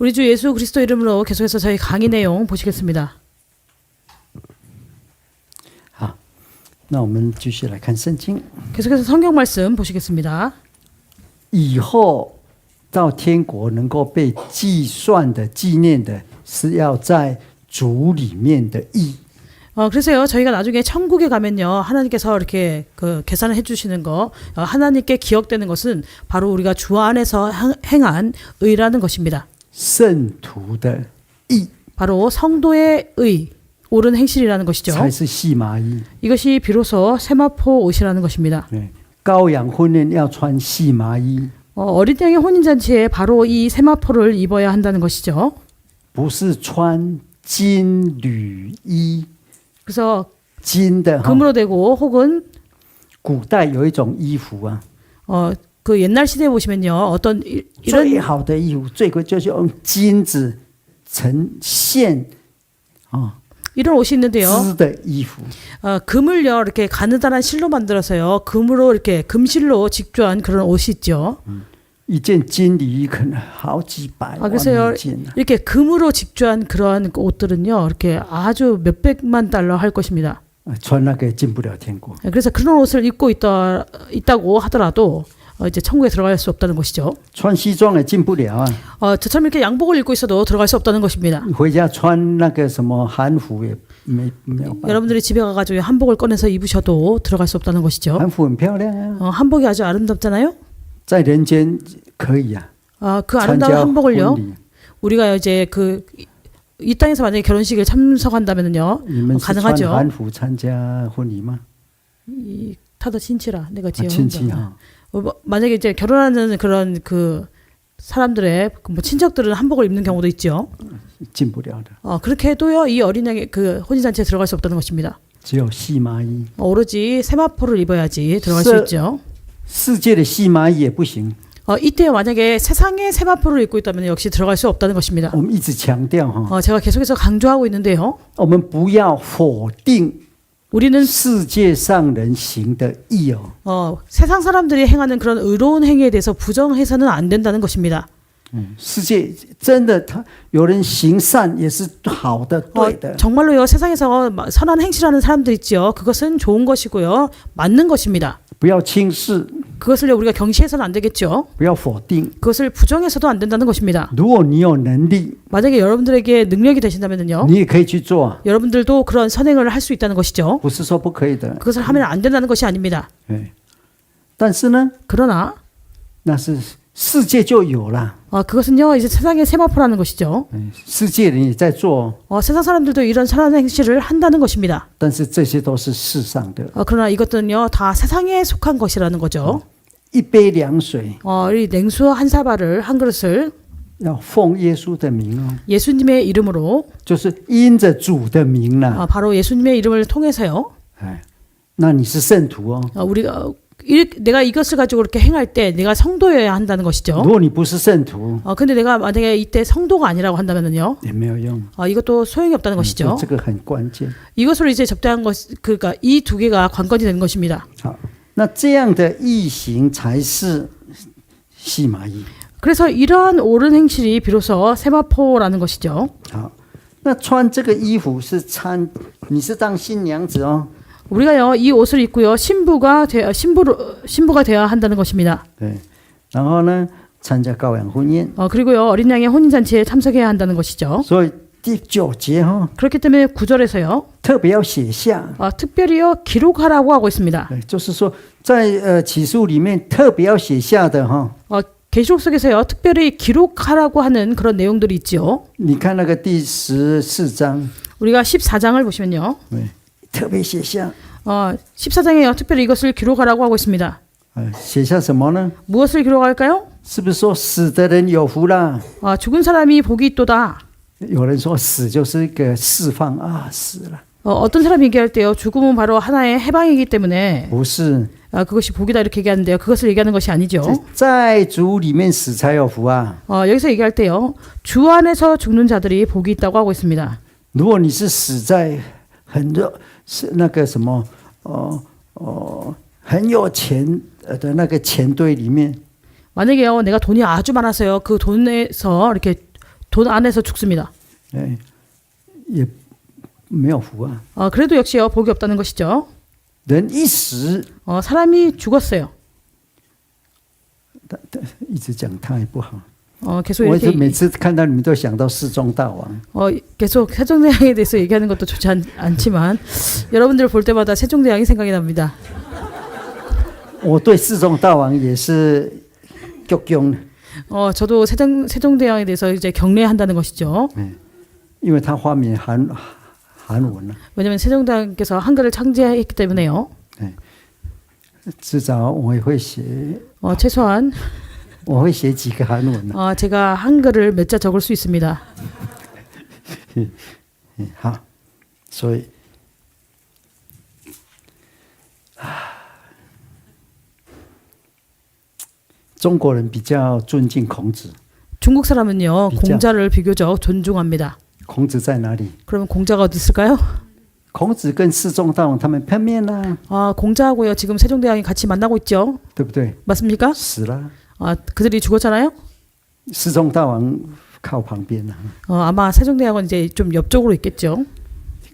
우리 주 예수 그리스도 이름으로 계속해서 저희 강의 내용 보시겠습니다. 好，那我们继续来看圣经。 계속해서 성경 말씀 보시겠습니다. 以后到天国能够被计算的、纪念的，是要在主里面的义。 그래서요 저희가 나중에 천국에 가면요 하나님께서 이렇게 그 계산을 해주시는 거 하나님께 기억되는 것은 바로 우리가 주 안에서 행한 의라는 것입니다. 圣徒的义 바로 성도의 의, 옳은 행실이라는 것이죠. 才是细麻衣。 이것이 비로소 세마포 옷이라는 것입니다. 羔羊婚宴要穿细麻衣， 어린 양의 혼인잔치에 바로 이 세마포를 입어야 한다는 것이죠. 不是穿金缕衣。 그래서 金的 금으로 되고 혹은 古代有一种衣服啊， 그 옛날 시대에 보시면요 어떤 最 이런 好的衣服，最贵就是用金子成线啊 이런 옷이 있는데요. 织的衣服。 금을요 이렇게 가느다란 실로 만들어서요 금으로 이렇게 금실로 직조한 그런 옷이 있죠. 一件金缕衣可能好几百万 그래서요 美金啊。 이렇게 금으로 직조한 그러한 옷들은요 이렇게 아주 몇백만 달러 할 것입니다. 穿那个进不了天国。 그래서 그런 옷을 입고 있다고 하더라도 이제 천국에 들어갈 수 없다는 것이죠. 穿西装也进不了啊。 저처럼 이렇게 양복을 입고 있어도 들어갈 수 없다는 것입니다. 回家穿那个什么韩服也没有办法。 여러분들이 집에 가가지고 한복을 꺼내서 입으셔도 들어갈 수 없다는 것이죠. 韩服很漂亮啊， 한복이 아주 아름답잖아요. 在人间可以啊。 그 参 아름다운 加 한복을요 婚礼， 우리가 이제 이 땅에서 만약에 결혼식에 참석한다면요 你们是穿 가능하죠. 韩服参加婚礼吗？ 타더 친치라 내가 啊 지어 亲戚哈， 만약에 이제 결혼하는 그런 그 사람들의 뭐 친척들은 한복을 입는 경우도 있죠. 进不了的， 그렇게 해도요 이 어린 양의 그 혼인잔치에 들어갈 수 없다는 것입니다. 只有细麻衣。 오로지 세마포를 입어야지 들어갈 수 있죠. 世界的细麻衣也不行。 이때 만약에 세상의 세마포를 입고 있다면 역시 들어갈 수 없다는 것입니다. 我们一直强调哈， 제가 계속해서 강조하고 있는데요. 我们不要否定 우리는 世界上人行的义哦。 세상 사람들이 행하는 그런 의로운 행위에 대해서 부정해서는 안 된다는 것입니다. 世界真的，他有人行善也是好的、对的。 정말로요 세상에서 선한 행실하는 사람들 있죠. 그것은 좋은 것이고요. 맞는 것입니다. 不要轻视， 그것을 우리가 경시해서는 안 되겠죠. 不要否定。 그것을 부정해서도 안 된다는 것입니다. 如果你有能力， 만약에 여러분들에게 능력이 되신다면요. 你也可以去做， 여러분들도 그런 선행을 할 수 있다는 것이죠. 不是说不可以的。 그것을 하면 안 된다는 것이 아닙니다. 但是呢， 그러나 那是世界就有了， 그것은요 이제 세상의 세마포라는 것이죠. 世界人也在做， 세상 사람들도 이런 선한 행실을 한다는 것입니다. 但是这些都是世上的。 그러나 이것들은요 다 세상에 속한 것이라는 거죠. 一杯凉水 이 냉수 한 사발을 한 그릇을 要奉耶稣的名哦， 예수님의 이름으로 就是因着主的名啦。 바로 예수님의 이름을 통해서요. 那你是圣徒哦。 우리가 내가 이것을 가지고 그렇게 행할 때 내가 성도여야 한다는 것이죠. 如果你不是圣徒， 근데 내가 만약에 이때 성도가 아니라고 한다면은요. 也没有用。 이것도 소용이 없다는 것이죠. 这个很关键。 이것으로 이제 접대한 것, 그러니까 이 두 개가 관건이 되는 것입니다. 好，那这样的义行才是细麻衣。 그래서 이러한 옳은 행실이 비로소 세마포라는 것이죠. 好，那穿这个衣服是参，你是当新娘子哦。 우리가요 이 옷을 입고요 신부가 되어야 한다는 것입니다. 对，然后呢，参加羔羊婚宴。 그리고요 어린 양의 혼인잔치에 참석해야 한다는 것이죠. 所以第9节哈， 그렇기 때문에 9절에서요 特别要写下。 특별히요 기록하라고 하고 있습니다. 对，就是说在启示录里面特别要写下的哈。 계시록 속에서요 특별히 기록하라고 하는 그런 내용들이 있죠. 你看那个第14章， 우리가 14장을 보시면요. 对，特别写下。 14장에요 특별히 이것을 기록하라고 하고 있습니다. 写下什么呢？ 무엇을 기록할까요? 是不是说死的人有福啦？ 죽은 사람이 복이 있도다. 有人说死就是一个释放啊，死了。 어떤 사람이 얘기할 때요 죽음은 바로 하나의 해방이기 때문에 不是， 그것이 복이다 이렇게 얘기하는데요. 그것을 얘기하는 것이 아니죠. 在主里面死才有福啊。 여기서 얘기할 때요 주 안에서 죽는 자들이 복이 있다고 하고 있습니다. 如果你是死在很热，是那个什么，很有钱的那个钱堆里面， 만약에요 내가 돈이 아주 많아서요 그 돈에서 이렇게 돈 안에서 죽습니다. 哎，也没有福啊。 그래도 역시요 복이 없다는 것이죠. 人一时， 사람이 죽었어요. 一直讲他也不好。 계속 我 이렇게 每次看到你们都想到世宗大王。 계속 세종대왕에 대해서 얘기하는 것도 좋지 않지만 여러분들 볼 때마다 세종대왕이 생각이 납니다. 我对世宗大王也是鞠躬， 저도 세종대왕에 대해서 이제 경례한다는 것이죠. 因为他发明韩文了。 왜냐하면 세종대왕께서 한글을 창제했기 때문에요. 至少我也会写， 최소한 我会写几个韩文了。 제가 한글을 몇 자 적을 수 있습니다. 好，所以中国人比较尊敬孔子。 중국 사람은요 비자. 공자를 비교적 존중합니다. 孔子在哪里？ 그러면 공자가 어디 있을까요? 孔子跟世宗大王他们碰面啦， 공자하고요 지금 세종대왕이 같이 만나고 있죠. 对不对？ 맞습니까? 死了， 그들이 죽었잖아요. 世宗大王靠旁边了。 아마 세종대왕은 이제 좀 옆쪽으로 있겠죠.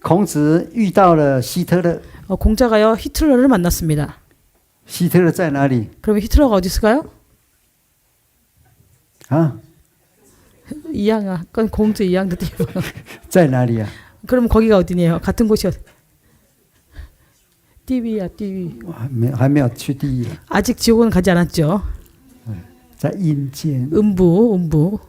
孔子遇到了希特勒， 공자가요 히틀러를 만났습니다. 希特勒在哪里？ 그러면 히틀러가 어디 있을까요? 啊， 이양 건 공주 이양的地方.在哪里啊？ 그럼 거기가 어디네요? 같은 곳이요. 띠비야 띠비. 还没有去地狱， 아직 지옥은 가지 않았죠. 在阴间， 음부.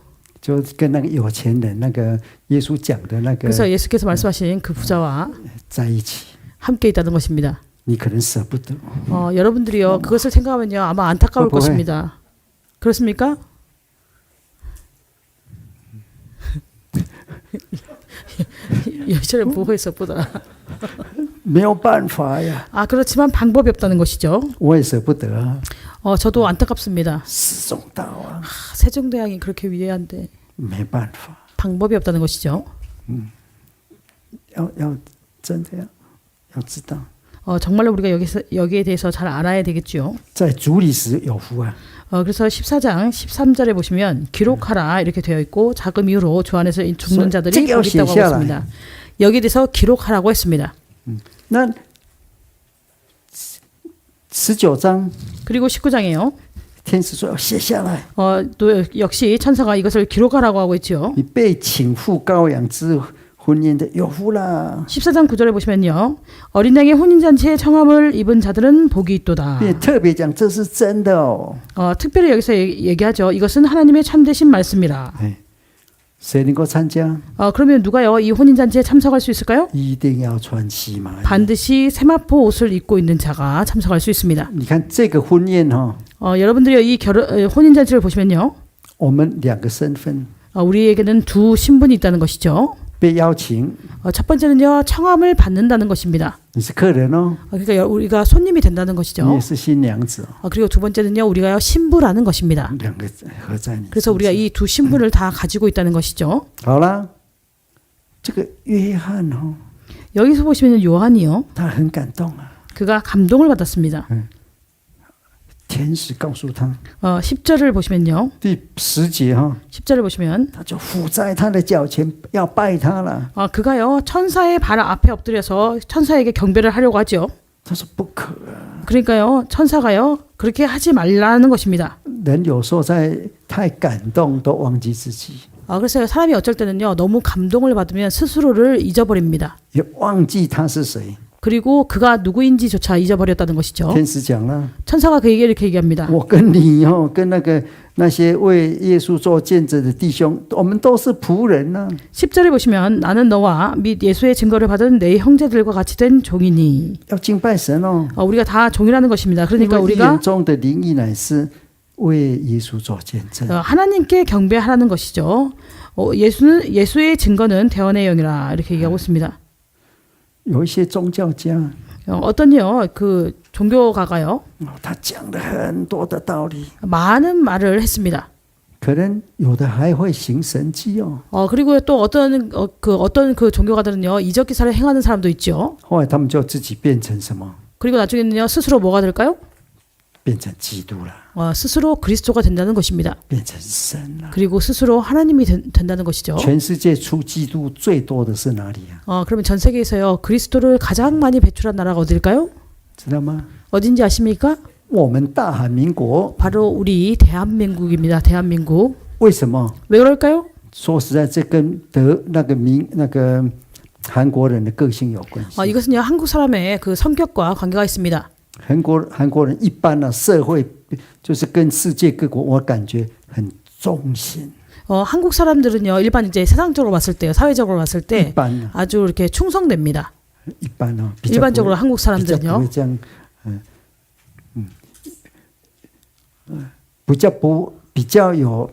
就跟那个有钱人那个耶稣讲的那个 그래서 예수께서 말씀하신 그 부자와 在一起， 함께 있다는 것입니다. 你可能舍不得。 여러분들이요 그것을 생각하면요 아마 안타까울 그거 것입니다. 그렇습니까? 여자를 보호해서 보다. 没有办法呀， 그렇지만 방법이 없다는 것이죠. 我也舍不得啊。 저도 안타깝습니다. 世宗大王 세종대왕이 그렇게 위대한데 没办法， 방법이 없다는 것이죠. 要真的要知道， 정말로 우리가 여기에 대해서 잘 알아야 되겠죠. 在主里时有福啊。 그래서 14장 13절에 보시면 기록하라 이렇게 되어 있고 자금 이후로 주 안에서 죽는 자들이 복 있다고 하고 있습니다. 여기에 대해서 기록하라고 했습니다. 那19장 그리고 19장이에요. 天使说要写下来， 또 역시 천사가 이것을 기록하라고 하고 있죠. 你被请赴羔羊之婚宴的有福啦。 14장 9절에 보시면요. 어린 양의 혼인잔치에 청함을 입은 자들은 복이 있도다. 并特别讲这是真的哦。 특별히 여기서 얘기하죠. 이것은 하나님의 참되신 말씀이라. 谁能够参加？ 그러면 누가요 이 혼인잔치에 참석할 수 있을까요? 一定要穿西麻衣。 반드시 세마포 옷을 입고 있는 자가 참석할 수 있습니다. 你看这个婚宴哈， 여러분들이 이 혼인잔치를 보시면요. 我们两个身份 우리에게는 두 신분이 있다는 것이죠. 被邀请， 첫 번째는요 청함을 받는다는 것입니다. 你是客人哦， 그러니까 우리가 손님이 된다는 你 것이죠. 也是新娘子哦， 그리고 두 번째는요 우리가 신부라는 것입니다. 两个合在你。 그래서 우리가 이 두 신분을 다 가지고 있다는 것이죠. 好啦，这个约翰哦， 여기서 보시면 요한이요. 他很感动啊。 그가 감동을 받았습니다. 天使告诉他， 10절을 보시면요. 第10节哈， 10절을 보시면 他就伏在他的脚前要拜他了。 그가요 천사의 발 앞에 엎드려서 천사에게 경배를 하려고 하죠. 他说不可啊， 그러니까요 천사가요 그렇게 하지 말라는 것입니다. 人有时候在太感动都忘记自己， 그래서 사람이 어쩔 때는요 너무 감동을 받으면 스스로를 잊어버립니다. 也忘记他是谁。 그리고 그가 누구인지조차 잊어버렸다는 것이죠. 天使讲了， 천사가 그에게 이렇게 얘기합니다. 我跟你哦，跟那些为耶稣做见证的弟兄，我们都是仆人呢、 10절에 보시면 나는 너와 및 예수의 증거를 받은 내 형제들과 같이 된 종이니 要敬拜神哦。 우리가 다 종이라는 것입니다. 因 그러니까 为 우리가 眼中的灵意乃是为耶稣做见证。 하나님께 경배하라는 것이죠. 예수의 증거는 대언의 영이라 이렇게 얘기하고 있습니다. 有一些宗教家， 어떤요 그 종교가가요 他讲了很多的道理， 많은 말을 했습니다. 可能有的还会行神迹哦。 그리고 또 어떤 그 종교가들은요 이적 기사를 행하는 사람도 있죠. 后来他们就自己变成什么？ 그리고 나중에는요 스스로 뭐가 될까요? 变成基督了， 스스로 그리스도가 된다는 것입니다. 变成神了。 그리고 스스로 하나님이 된다는 것이죠. 全世界出基督最多的是哪里啊？ 그러면 전 세계에서요 그리스도를 가장 많이 배출한 나라가 어딜까요? 知道吗？ 어딘지 아십니까? 我们大韩民国 바로 우리 대한민국입니다. 대한민국. 为什么？ 왜 그럴까요? 说实在，这跟那个韩国人的个性有关系。 이것은요 한국 사람의 그 성격과 관계가 있습니다. 韩国人一般呢、社会就是跟世界各国，我感觉很忠心。 한국 사람들은요 일반 이제 세상적으로 봤을 때요 사회적으로 봤을 一 때 般呢、 아주 이렇게 충성됩니다. 一般呢、 일반적으로 한국 比较不 사람들은요 会这样，比较有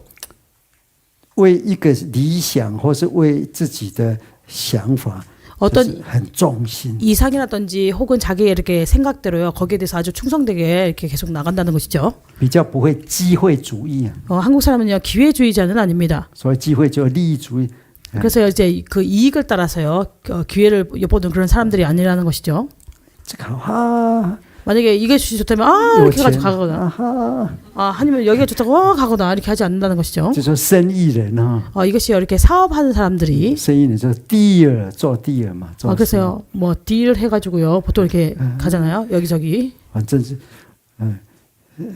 为一个理想或是为自己的想法， 어떤 很忠心。 이상이라든지 혹은 자기의 이렇게 생각대로요 거기에 대해서 아주 충성되게 이렇게 계속 나간다는 것이죠. 比较不会机会主义啊， 한국 사람은요 기회주의자는 아닙니다. 所谓机会就是利益主义。 그래서 이제 그 이익을 따라서요 기회를 엿보는 그런 사람들이 아니라는 것이죠. 这个啊， 만약에 이게 좋다면 有 이렇게 钱 가지고 가거나 啊哈， 아니면 여기가 좋다고 가거나 이렇게 하지 않는다는 것이죠. 就说生意人啊， 이것이 이렇게 사업하는 사람들이 生意人就是딜做딜嘛，做 그래서요 뭐 딜 해가지고요 보통 이렇게 가잖아요 여기저기. 反正是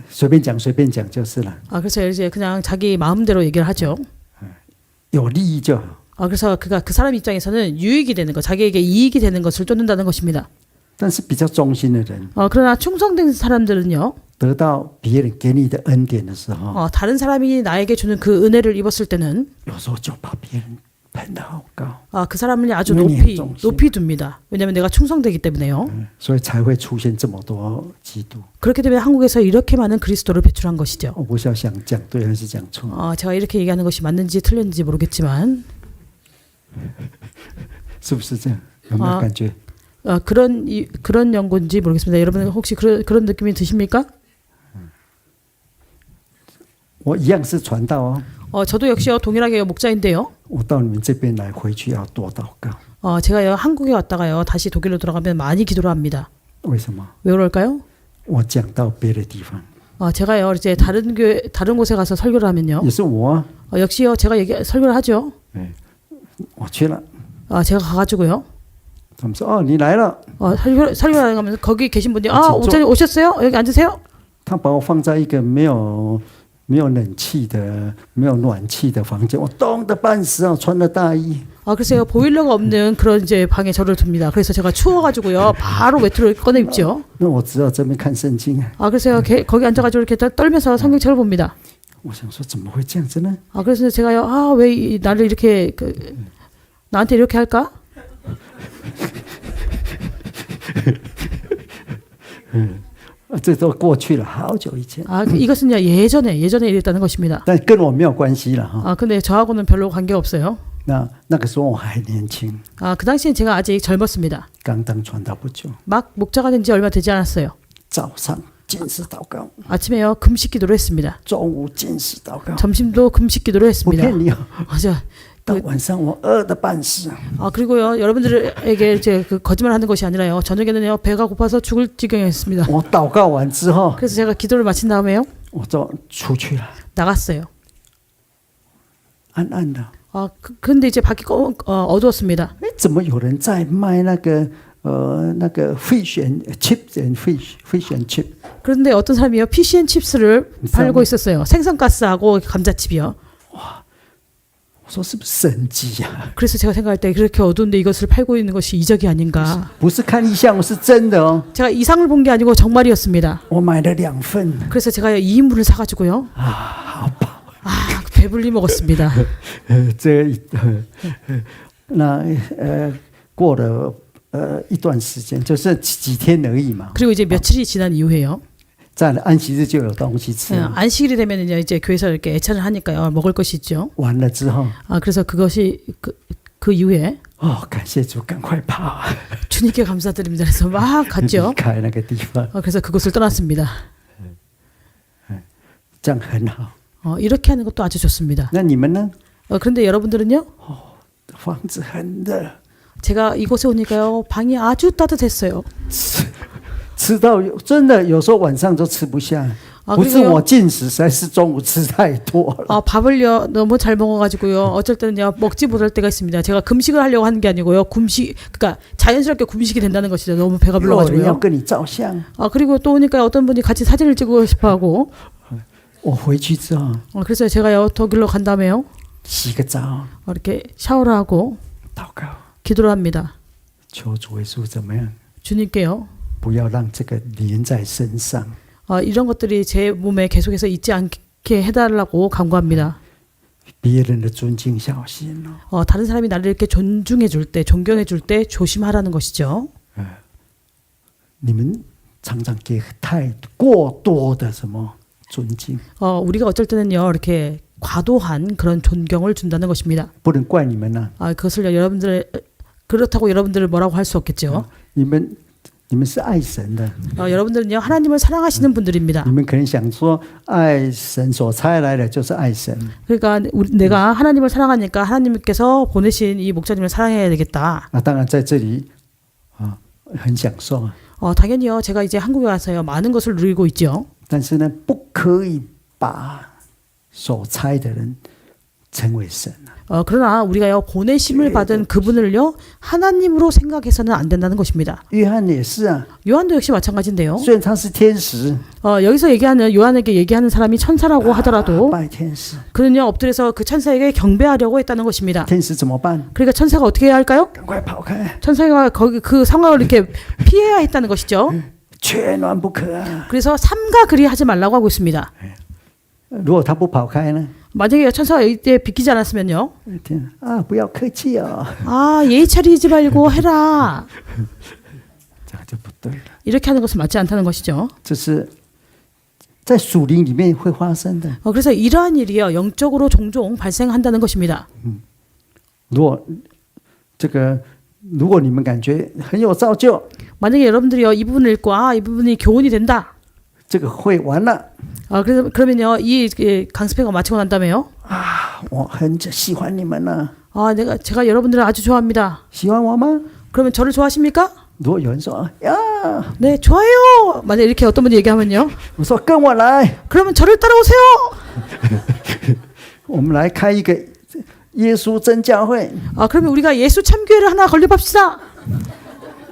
随便讲就是了， 그래서 이제 그냥 자기 마음대로 얘기를 하죠. 有利益就好。 그래서 그 사람 입장에서는 유익이 되는 것, 자기에게 이익이 되는 것을 쫓는다는 것입니다. 但是比较忠心的人， 그러나 충성된 사람들은요, 得到别人给你的恩典的时候， 다른 사람이 나에게 주는 그 은혜를 입었을 때는 有时候就把别人捧得好高， 그 사람을 아주 은혜의 높이 둡니다. 왜냐하면 내가 충성되기 때문에요. 所以才会出现这么多基督。 그렇기 때문에 한국에서 이렇게 많은 그리스도를 배출한 것이죠. 我不知道想讲对还是讲错， 제가 이렇게 얘기하는 것이 맞는지 틀렸는지 모르겠지만 是不是这样？有没有感觉？ 그런 연구인지 모르겠습니다. 여러분 혹시 그런 느낌이 드십니까? 我一样是传道哦， 저도 역시요 동일하게 목자인데요. 我到你们这边来，回去要多祷告。 제가요 한국에 왔다가요 다시 독일로 돌아가면 많이 기도를 합니다. 为什么？ 왜 그럴까요? 我讲到别的地方， 제가요 이제 다른 곳에 가서 설교를 하면요. 也是我啊， 역시요 제가 설교를 하죠. 我去了， 제가 가가지고요. 他们说哦，你来了， 설교를 하면 거기 계신 분이 진짜? 목사님 오셨어요? 여기 앉으세요. 他把我放在一个没有冷气的、没有暖气的房间，我冻得半死啊，穿了大衣。 그래서 보일러가 없는 그런 이제 방에 저를 둡니다. 그래서 제가 추워가지고요 바로 외투를 꺼내 입죠. 那我只好这边看圣经啊。 그래서 거기 앉아가지고 이렇게 떨면서 성경책을 봅니다. 我想说怎么会这样子呢？ 그래서 제가요 왜 나를 이렇게 나한테 이렇게 할까? 这都过去了，好久以前， 이것은요 예전에 이랬다는 것입니다. 但跟我没有关系了哈。 근데 저하고는 별로 관계가 없어요. 那个时候我还年轻， 그 당시엔 제가 아직 젊었습니다. 刚当传道不久， 막 목자가 된 지 얼마 되지 않았어요. 早上禁食祷告， 아침에요 금식 기도를 했습니다. 中午禁食祷告， 점심도 금식 기도를 不 했습니다. 骗你哦。 맞아. 到晚上我饿得半死， 그리고요 여러분들에게 이제 그 거짓말하는 것이 아니라요 저녁에는요 배가 고파서 죽을 지경이었습니다. 我祷告完之后， 그래서 제가 기도를 마친 다음에요 我就出去了， 나갔어요. 暗暗的。 근데 이제 밖이 어두웠습니다. 哎，怎么有人在卖那个fish and chips and fish and chip？ 그런데 어떤 사람이요 피시앤 칩스를 팔고 있었어요. 생선가스하고 감자칩이요. 我说是不是神迹呀？ 그래서 제가 생각할 때 그렇게 어두운데 이것을 팔고 있는 것이 이적이 아닌가. 不是看异象，我是真的哦。 제가 이상을 본 게 아니고 정말이었습니다. 我买了2份， 그래서 제가 2인분을 사가지고요. 好饱。 배불리 먹었습니다. 那过了一段时间，就是几天而已嘛。 그리고 이제 며칠이 지난 이후에요. 在安息日就有东西吃。 안식일이 되면 이제 교회에서 이렇게 애찬을 하니까요. 먹을 것이 있죠. 完了之后， 그래서 그것이 그 이후에 感谢主，赶快跑， 주님께 감사드립니다. 그래서 막 갔죠. 离开那个地方， 그래서 그곳을 떠났습니다. 这样很好。 이렇게 하는 것도 아주 좋습니다. 那你们呢？ 그런데 여러분들은요? 房子很热， 제가 이곳에 오니까요. 방이 아주 따뜻했어요. 吃到真的有时候晚上都吃不下， 아, 不是 그리고요. 我进食，实在是中午吃太多了。 밥을요 너무 잘 먹어가지고요. 어쩔 때는요 먹지 못할 때가 있습니다. 제가 금식을 하려고 하는 게 아니고요. 그러니까 자연스럽게 금식이 된다는 것이죠. 너무 배가 有人要 불러가지고요. 跟你照相， 그리고 또 오니까 어떤 분이 같이 사진을 찍고 싶어하고 我回去之后 그래서 제가요 독일로 간 다음에요 洗个澡， 이렇게 샤워를 하고 祷告， 기도를 합니다. 求主耶稣怎么样？ 주님께요. 不要让这个连在身上。 이런 것들이 제 몸에 계속해서 있지 않게 해달라고 간구합니다. 别人的尊敬小心哦。 다른 사람이 나를 이렇게 존중해 줄 때, 존경해 줄 때 조심하라는 것이죠. 你们常常给太过多的什么尊敬， 우리가 어쩔 때는요 이렇게 과도한 그런 존경을 준다는 것입니다. 不能怪你们呐、 그것을 여러분들 그렇다고 여러분들을 뭐라고 할 수 없겠죠. 你们是爱神的， 여러분들은요 하나님을 사랑하시는 분들입니다. 你们可能想说，爱神所差来的就是爱神。 그러니까 내가 하나님을 사랑하니까 하나님께서 보내신 이 목사님을 사랑해야 되겠다. 当然在这里很享受啊， 당연히요 제가 이제 한국에 와서요 많은 것을 누리고 있죠. 但是呢，不可以把所差的人成为神啊。 그러나 우리가요 보내심을 받은 그분을요 하나님으로 생각해서는 안 된다는 것입니다. 约翰也是啊， 요한도 역시 마찬가지인데요. 虽然他是天使， 여기서 얘기하는 요한에게 얘기하는 사람이 천사라고 하더라도 拜天使， 그는요 엎드려서 그 천사에게 경배하려고 했다는 것입니다. 天使怎么办？ 그러니까 천사가 어떻게 해야 할까요? 赶快跑开， 천사가 거기 그 상황을 이렇게 피해야 했다는 것이죠. 千万不可啊！ 그래서 삼가 그리하지 말라고 하고 있습니다. 如果他不跑开呢？ 만약에 천사가 이때 비키지 않았으면요. 天啊，不要客气哦， 예의 차리지 말고 해라. 这样就不对了。 이렇게 하는 것은 맞지 않다는 것이죠. 这是在属灵里面会发生的。 그래서 이러한 일이요 영적으로 종종 발생한다는 것입니다. 如果如果你们感觉很有造就， 만약에 여러분들이요 이 부분을 읽고 이 부분이 교훈이 된다. 这个会完了 그래서 그러면요 이 강습회가 마치고 난 다음에요. 啊，我很喜欢你们呢、 제가 여러분들을 아주 좋아합니다. 喜欢我吗？ 그러면 저를 좋아하십니까? 如果有人说呀， 네, 좋아요. 만약 이렇게 어떤 분이 얘기하면요. 我说跟我来， 그러면 저를 따라오세요. 我们来开一个耶稣真教会， 그러면 우리가 예수 참교회를 하나 건립합시다.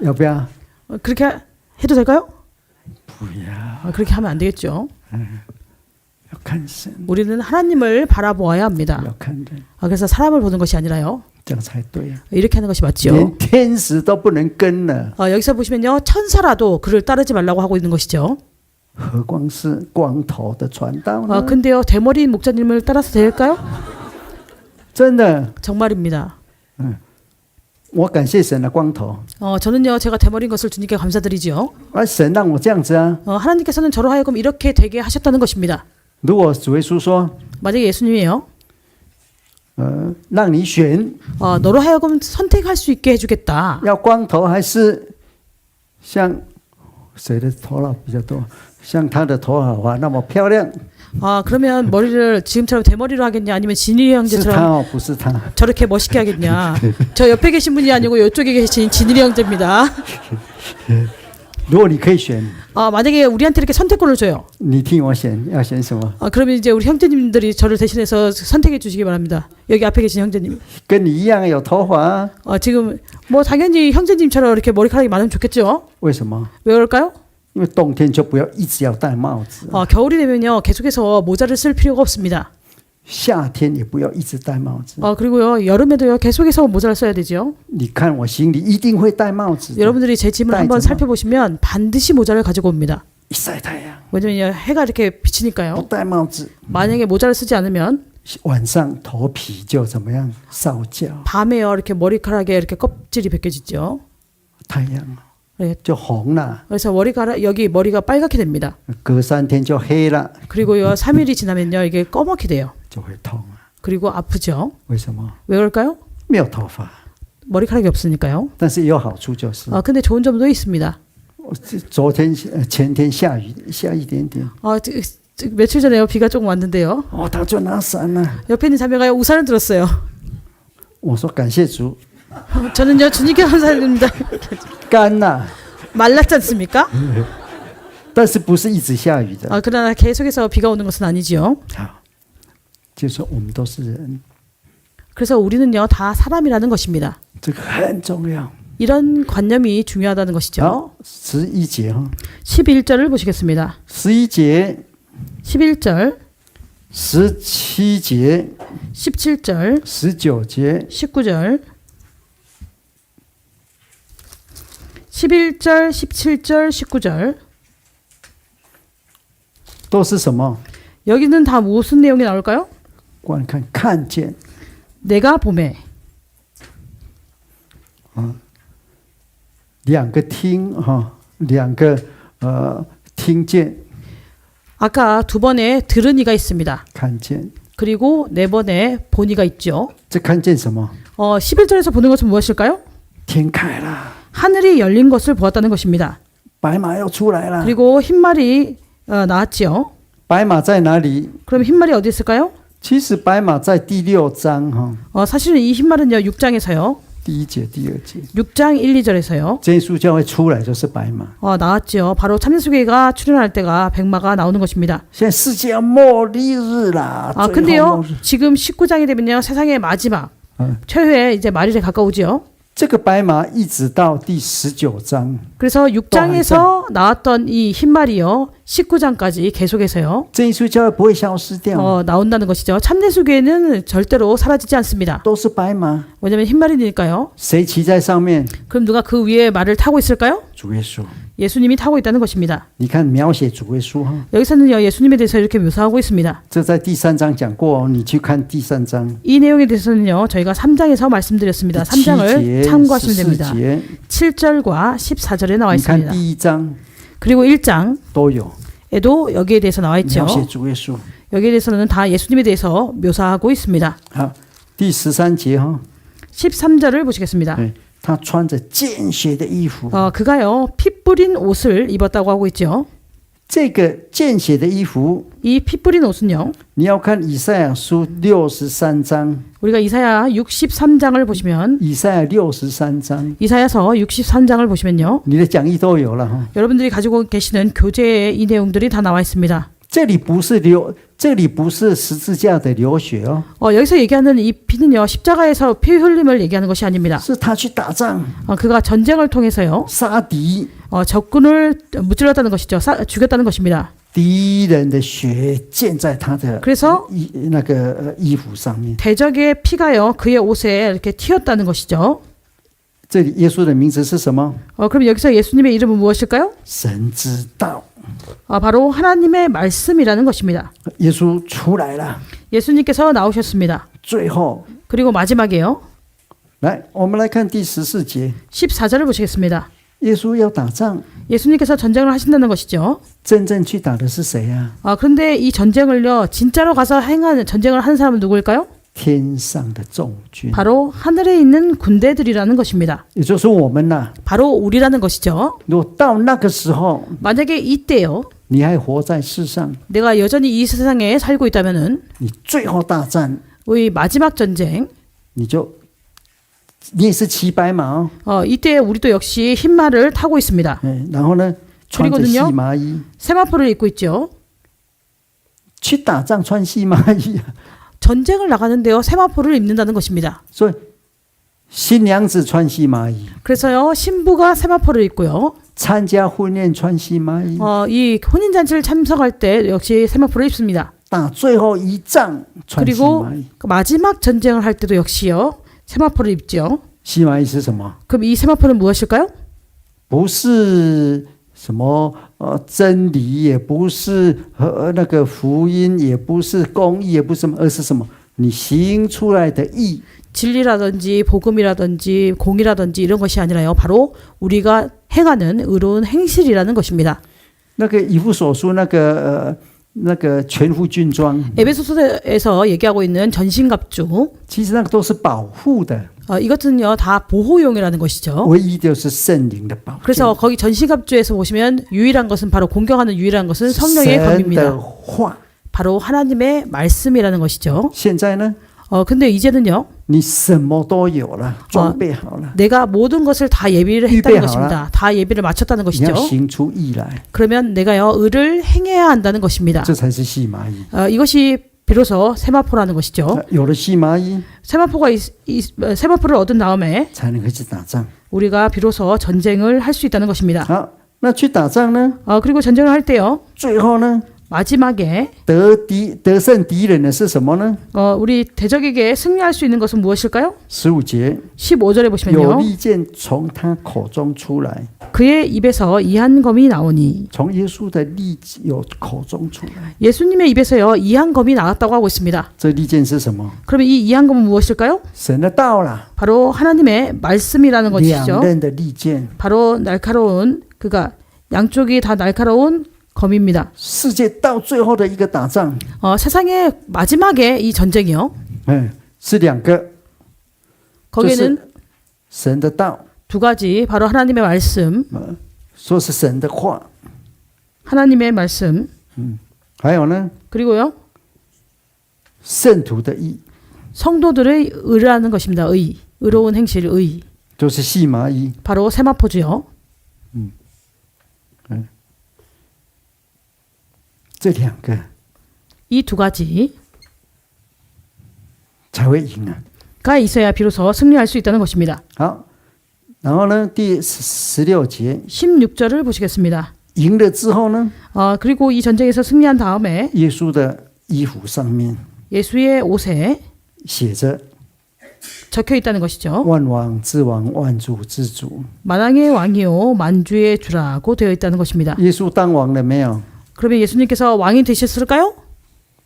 要不要？ 그렇게 해도 될까요? 不要， 그렇게 하면 안 되겠죠. 要看神， 우리는 하나님을 바라보아야 합니다. 要看人， 그래서 사람을 보는 것이 아니라요. 这样才对啊。 이렇게 하는 것이 맞죠. 连天使都不能跟了， 여기서 보시면요. 천사라도 그를 따르지 말라고 하고 있는 것이죠. 何况是光头的传道呢？ 근데요. 대머리인 목사님을 따라서 될까요? 真的， 정말입니다. 我感谢神的光头， 저는요. 제가 대머리인 것을 주님께 감사드리죠. 神让我这样子啊。 하나님께서는 저로 하여금 이렇게 되게 하셨다는 것입니다. 如果主耶稣说， 만약에 예수님이요. 让你选 너로 하여금 선택할 수 있게 해주겠다. 要光头还是像谁的头发比较多？像他的头发那么漂亮？ 그러면 머리를 지금처럼 대머리로 하겠냐 아니면 진일이 是他 형제처럼 哦，不是他。 저렇게 멋있게 하겠냐. 저 옆에 계신 분이 아니고 이쪽에 계신 진일이 형제입니다. 如果你可以选， 만약에 우리한테 이렇게 선택권을 줘요. 你替我选，要选什么？ 그러면 이제 우리 형제님들이 저를 대신해서 선택해 주시기 바랍니다. 여기 앞에 계신 형제님. 跟你一样有头发， 지금 뭐 당연히 형제님처럼 이렇게 머리카락이 많으면 좋겠죠. 为什么？ 왜 그럴까요? 因为冬天就不要一直要戴帽子， 겨울이 되면요 계속해서 모자를 쓸 필요가 없습니다. 夏天也不要一直戴帽子。 그리고요 여름에도요 계속해서 모자를 써야 되죠. 你看我行李一定会戴帽子的， 여러분들이 제 짐을 한번 살펴보시면 반드시 모자를 가지고 옵니다. 一晒太阳 왜냐면 해가 이렇게 不 비치니까요. 戴帽子， 만약에 모자를 쓰지 않으면 晚上头皮就怎么样烧焦， 밤에요 이렇게 머리카락에 이렇게 껍질이 벗겨지죠. 太阳 네. 就红了， 그래서 여기 머리가 빨갛게 됩니다. 隔3天就黑了， 그리고요 3일이 지나면요 이게 꺼멓게 돼요. 就会痛啊。 그리고 아프죠. 为什么？ 왜 그럴까요? 没有头发， 머리카락이 없으니까요. 但是也有好处就是， 근데 좋은 점도 있습니다. 昨天前天下雨，下一点点， 며칠 전에요 비가 조금 왔는데요. 他就拿伞了。 옆에 있는 자매가 우산을 들었어요. 我说感谢主， 저는요 주님께 감사드립니다. 干了。 말랐지 않습니까? 但是不是一直下雨的。 그러나 계속해서 비가 오는 것은 아니지요. 好，就是我们都是人， 그래서 우리는요 다 사람이라는 것입니다. 这个很重要。 이런 관념이 중요하다는 것이죠. 好，11节哈， 11절을 보시겠습니다. 11节、 11절, 17节、 17절, 19节， 19절, 11절, 17절, 19절. 都是什么？ 여기는 다 무슨 내용이 나올까요? 观看，看见。 내가 봄에 两个听哈，两个听见 아까 두 번에 들은 이가 있습니다. 看见， 그리고 네 번에 본 이가 있죠. 这看见什么？ 11절에서 보는 것은 무엇일까요? 天开了， 하늘이 열린 것을 보았다는 것입니다. 白马要出来了。 그리고 흰말이 나왔지요. 白马在哪里？ 그럼 흰말이 어디 있을까요? 其实白马在第6章哈， 사실은 이 흰말은요 6장에서요. 第1节、第2节， 6장 1, 2절에서요. 耶稣教会出来就是白马。 나왔죠. 바로 참예수계가 출현할 때가 백마가 나오는 것입니다. 现在世界要末日啦， 근데요 지금 19장이 되면요 세상의 마지막 최후의 이제 말일에 가까우지요. 这个白马一直到第19章， 그래서 6장에서 나왔던 이 흰말이요 19장까지 계속해서요 耶稣教会不会消失掉， 나온다는 것이죠. 참예수계는 절대로 사라지지 않습니다. 都是白马。 왜냐하면 흰말이니까요. 谁骑在上面？ 그럼 누가 그 위에 말을 타고 있을까요? 主耶稣。 예수님이 타고 있다는 것입니다. 你看描写主耶稣哈， 여기서는요 예수님에 대해서 이렇게 묘사하고 있습니다. 这在第3章讲过哦，你去看第3章。 이 내용에 대해서는요 저희가 3장에서 말씀드렸습니다. 3장을 7节、 참고하시면 됩니다. 14节， 7절과 14절에 나와 你看 있습니다. 第1章 그리고 1장에도都有 여기에 대해서 나와 있죠. 描写主耶稣。 여기에 대해서는 다 예수님에 대해서 묘사하고 있습니다. 好，第13节哈， 13절을 보시겠습니다. 对，他穿着见血的衣服。 그가요 피 뿌린 옷을 입었다고 하고 있죠. 这个见血的衣服， 이 피 뿌린 옷은요 你要看以赛亚书63章， 우리가 이사야 63장을 보시면 以赛亚63章， 이사야서 63장을 보시면요 你的讲义都有了哈。 여러분들이 가지고 계시는 교재의 이 내용들이 다 나와 있습니다. 这里不是十字架的流血哦， 여기서 얘기하는 이 피는요 십자가에서 피 흘림을 얘기하는 것이 아닙니다. 是他去打仗 그가 전쟁을 통해서요 杀敌， 적군을 무찔렀다는 것이죠. 죽였다는 것입니다. 敌人的血溅在他的 그래서 那个衣服上面。 대적의 피가요 그의 옷에 이렇게 튀었다는 것이죠. 这里耶稣的名字是什么？ 그럼 여기서 예수님의 이름은 무엇일까요? 神之道。 바로 하나님의 말씀이라는 것입니다. 耶稣出来了， 예수님께서 나오셨습니다. 最后 그리고 마지막에요 来，我们来看第14节， 14절을 보시겠습니다. 耶稣要打仗， 예수님께서 전쟁을 하신다는 것이죠. 真正去打的是谁啊？ 그런데 이 전쟁을요 진짜로 가서 행하는 전쟁을 하는 사람은 누구일까요? 天上的众军， 바로 하늘에 있는 군대들이라는 것입니다. 也就是我们呐、 바로 우리라는 것이죠. 如果到那个时候， 만약에 이때요 你还活在世上， 내가 여전히 이 세상에 살고 있다면은 你最后大战， 우리 마지막 전쟁 你也是骑白马哦， 이때 우리도 역시 흰 말을 타고 있습니다. 然后呢，穿着细麻衣 세마포를 입고 있죠. 去打仗，穿细麻衣啊。 전쟁을 나가는데요 세마포를 입는다는 것입니다. 所以新娘子穿细麻衣， 그래서요 신부가 세마포를 입고요 参加婚宴穿细麻衣， 이 혼인잔치를 참석할 때 역시 세마포를 입습니다. 打最后一仗穿细 그리고 麻衣。 마지막 전쟁을 할 때도 역시요 세마포를 입죠. 细麻衣是什么？ 그럼 이 세마포는 무엇일까요? 不是什么真理，也不是那个福音，也不是公义，也不是什么，而是什么？你行出来的义。 진리라든지 복음이라든지 공이라든지 이런 것이 아니라요. 바로 우리가 행하는 의로운 행실이라는 것입니다. 那个以弗所书那个全副军装， 에베소서에서 얘기하고 있는 전신갑주 其实那个都是保护的， 이것은요 다 보호용이라는 것이죠. 唯一就是圣灵的保护。 그래서 거기 전신갑주에서 보시면 유일한 것은 바로 공격하는 유일한 것은 성령의 神的 검입니다. 话。 바로 하나님의 말씀이라는 것이죠. 现在呢， 근데 이제는요 你什么都有了，装备好了， 내가 모든 것을 다 예비를 했다는 것입니다. 다 예비를 마쳤다는 你要 것이죠. 行出义来， 그러면 내가요 의를 행해야 한다는 것입니다. 这才是细麻衣。 이것이 비로소 세마포라는 것이죠. 有了细麻衣， 세마포를 얻은 다음에 才能够去打仗。 우리가 비로소 전쟁을 할 수 있다는 것입니다. 好，那去打仗呢？ 그리고 전쟁을 할 때요 最后呢， 마지막에 得胜敌人的是什么呢？ 우리 대적에게 승리할 수 있는 것은 무엇일까요? 15节， 15절에 有 보시면요 利剑从他口中出来， 그의 입에서 이한검이 나오니 从耶稣的利有口中出来。 예수님의 입에서요 이한검이 나왔다고 하고 있습니다. 这利剑是什么？ 그러면 이 이한검은 무엇일까요? 神的道啦， 바로 하나님의 말씀이라는 两 것이죠. 刃的利剑。 바로 날카로운 그가 양쪽이 다 날카로운 검입니다. 世界到最后的一个打仗， 세상의 마지막에 이 전쟁이요. 是两个， 거기에는 神的道， 두 가지 바로 하나님의 말씀, 说是神的话， 하나님의 말씀 还有呢， 그리고요 圣徒的义， 성도들의 의라는 것입니다. 의로운 행실 의 就是细麻衣。 바로 세마포주요. 这两个 이 두 가지가 才会赢啊。 있어야 비로소 승리할 수 있다는 것입니다. 好，然后呢，第16节， 16절을 보시겠습니다. 赢了之后呢， 그리고 이 전쟁에서 승리한 다음에 耶稣的衣服上面 예수의 옷에 写着 적혀 있다는 것이죠. 万王之王，万主之主。 만왕의 왕이요 만주의 주라고 되어 있다는 것입니다. 耶稣当王了没有？ 그러면 예수님께서 왕이 되셨을까요?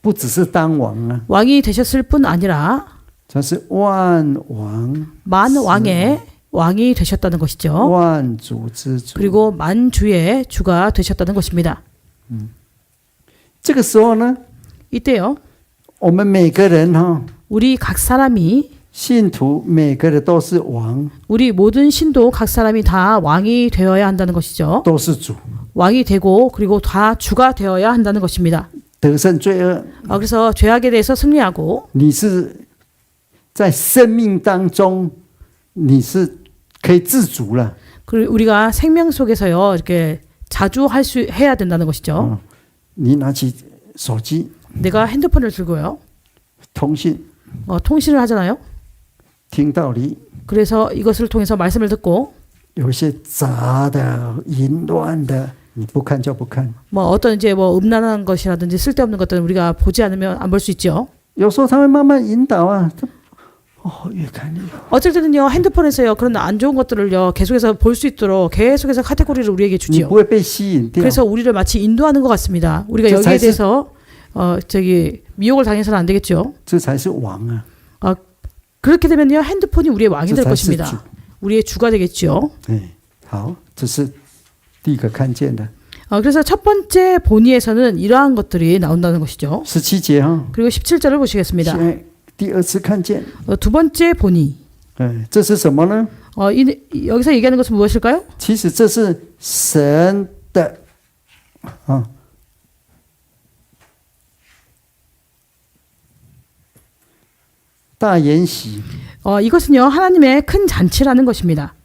不只是当王啊， 왕이 되셨을 뿐 아니라 他是万王、 만왕의 왕이 되셨다는 것이죠. 万主之主。 그리고 만주의 주가 되셨다는 것입니다. 这个时候呢， 이때요 我们每个人哈、 우리 각 사람이 信徒每个人都是王， 우리 모든 신도 각 사람이 다 왕이 되어야 한다는 것이죠. 都是主， 왕이 되고 그리고 다 주가 되어야 한다는 것입니다. 得胜罪恶。 그래서 죄악에 대해서 승리하고 你是在生命当中，你是可以自主了。 그리고 우리가 생명 속에서요 이렇게 자주 해야 된다는 것이죠. 你拿起手机 내가 핸드폰을 들고요 通信， 통신을 하잖아요. 听道理， 그래서 이것을 통해서 말씀을 듣고 有一些杂的、淫乱的，你不看就不看。 어떤 이제 음란한 것이라든지 쓸데없는 것들은 우리가 보지 않으면 안 볼 수 있죠. 有时候他会慢慢引导啊，越看越好。 어쩔 때는요 핸드폰에서요 그런 안 좋은 것들을요 계속해서 볼 수 있도록 계속해서 카테고리를 우리에게 你 주지요. 不会被吸引掉。 그래서 우리를 마치 인도하는 것 같습니다. 우리가 저 여기에 사실- 대해서 미혹을 당해서는 안 되겠죠. 这才是王啊！ 그렇게 되면요 핸드폰이 우리의 왕이 될 这才是主。 것입니다. 우리의 주가 되겠죠. 好，这是第一个看见的。 그래서 첫 번째 본의에서는 이러한 것들이 나온다는 것이죠. 17节哈， 그리고 17절을 보시겠습니다. 现在第二次看见， 두 번째 본의. 这是什么呢？ 여기서 얘기하는 것은 무엇일까요? 其实这是神的大筵席。 이것은요 하나님의 큰 잔치라는 것입니다.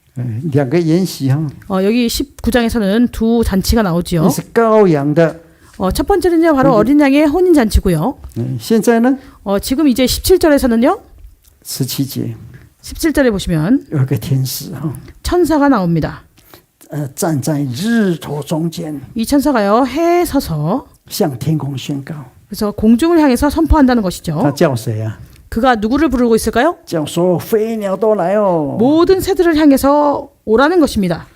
两个筵席哈， 여기 19장에서는 두 잔치가 나오지요. 那是羔羊的。 첫 번째는요 바로 어린 양의 혼인 잔치고요. 现在呢， 지금 이제 17절에서는요 17节 17절에 보시면 有一个天使哈， 천사가 나옵니다. 站在日头中间， 이 천사가요 해에 서서 向天空宣告。 그래서 공중을 향해서 선포한다는 것이죠. 他叫谁啊？ 그가 누구를 부르고 있을까요? 叫所有飞鸟都来哦。 모든 새들을 향해서 오라는 것입니다.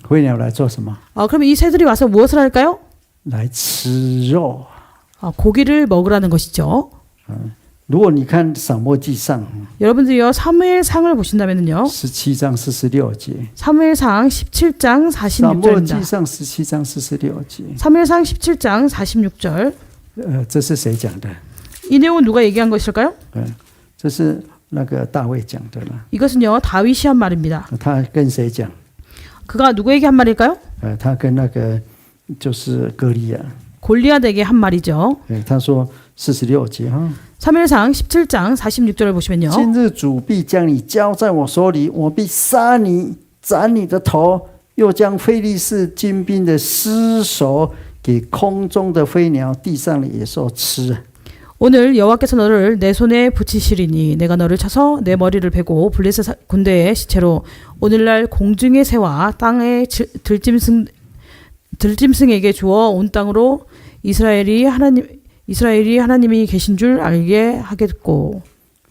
飞鸟来做什么？ 그럼 이 새들이 와서 무엇을 할까요? 来吃肉。 고기를 먹으라는 것이죠. 如果你看撒母耳记上 여러분들이요 사무엘상을 보신다면요 17章46节， 사무엘상 17장 撒母耳记 46절입니다. 上17章46节， 사무엘상 17장 46절. 这是谁讲的？ 이 내용은 누가 얘기한 것일까요? 这是那个大卫讲的了。 이것은요 다윗이 한 말입니다. 他跟谁讲？ 그가 누구에게 한 말일까요? 他跟那个就是歌利亚。 골리앗에게 한 말이죠. 他说46节哈， 사무엘상 17장 46절을 보시면요. 今日主必将你交在我手里，我必杀你，斩你的头，又将非利士军兵的尸首给空中的飞鸟、地上的野兽吃。 오늘 여호와께서 너를 내 손에 붙이시리니 내가 너를 쳐서 내 머리를 베고 블레셋 군대의 시체로 오늘날 공중의 새와 땅의 들짐승에게 주어 온 땅으로 이스라엘이 하나님이 계신 줄 알게 하겠고.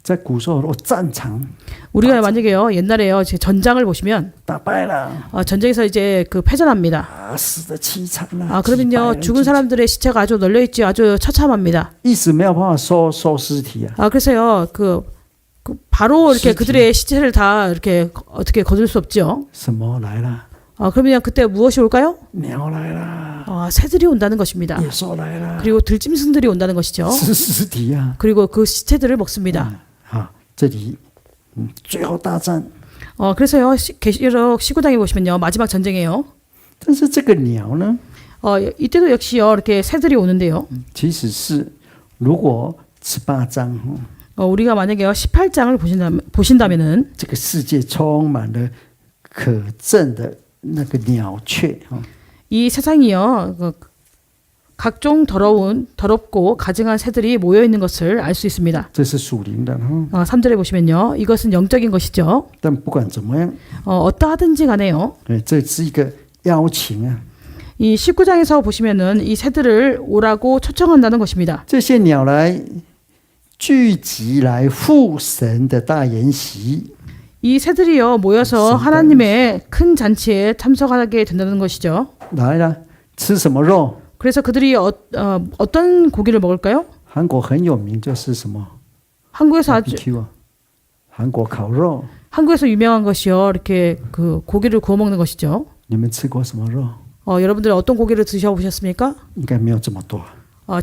在古时候的战场 우리가 만약에요 옛날에요 제 전장을 보시면 打败了， 전쟁에서 이제 그 패전합니다. 死的凄惨了。 그러면요 죽은 사람들의 시체가 아주 널려 있지 아주 처참합니다. 一时没有办法收尸体啊。 그래서요 그 바로 이렇게 그들의 시체를 다 이렇게 어떻게 거둘 수 없죠. 什么来了？ 그러면 그때 무엇이 올까요? 鸟来了， 새들이 온다는 것입니다. 野兽来了， 그리고 들짐승들이 온다는 것이죠. 吃尸体啊！ 그리고 그 시체들을 먹습니다. 这里，最后大战。 그래서요 계시록 19장에 보시면요 마지막 전쟁이에요. 但是这个鸟呢， 이때도 역시요 이렇게 새들이 오는데요. 其实是如果18章， 우리가 만약에요 18장을 보신다면은 这个世界充满了可憎的那个鸟雀啊， 이 세상이요 각종 더럽고 가증한 새들이 모여 있는 것을 알 수 있습니다. 这是属灵的哈。 3절에 보시면요 이것은 영적인 것이죠. 但不管怎么样， 어떠하든지 간에요 这是一个邀请啊。 이 19장에서 보시면은 이 새들을 오라고 초청한다는 것입니다. 这些鸟来聚集来父神的大筵席， 이 새들이요 모여서 하나님의 큰 잔치에 참석하게 된다는 것이죠. 来了吃什么肉？ 그래서 그들이 어떤 고기를 먹을까요? 韩国很有名就是什么 한국에서 아주 BBQ 啊，韩国烤肉。 한국에서 유명한 것이요 이렇게 그 고기를 구워 먹는 것이죠. 你们吃过什么肉？ 여러분들 어떤 고기를 드셔보셨습니까? 应该没有这么多。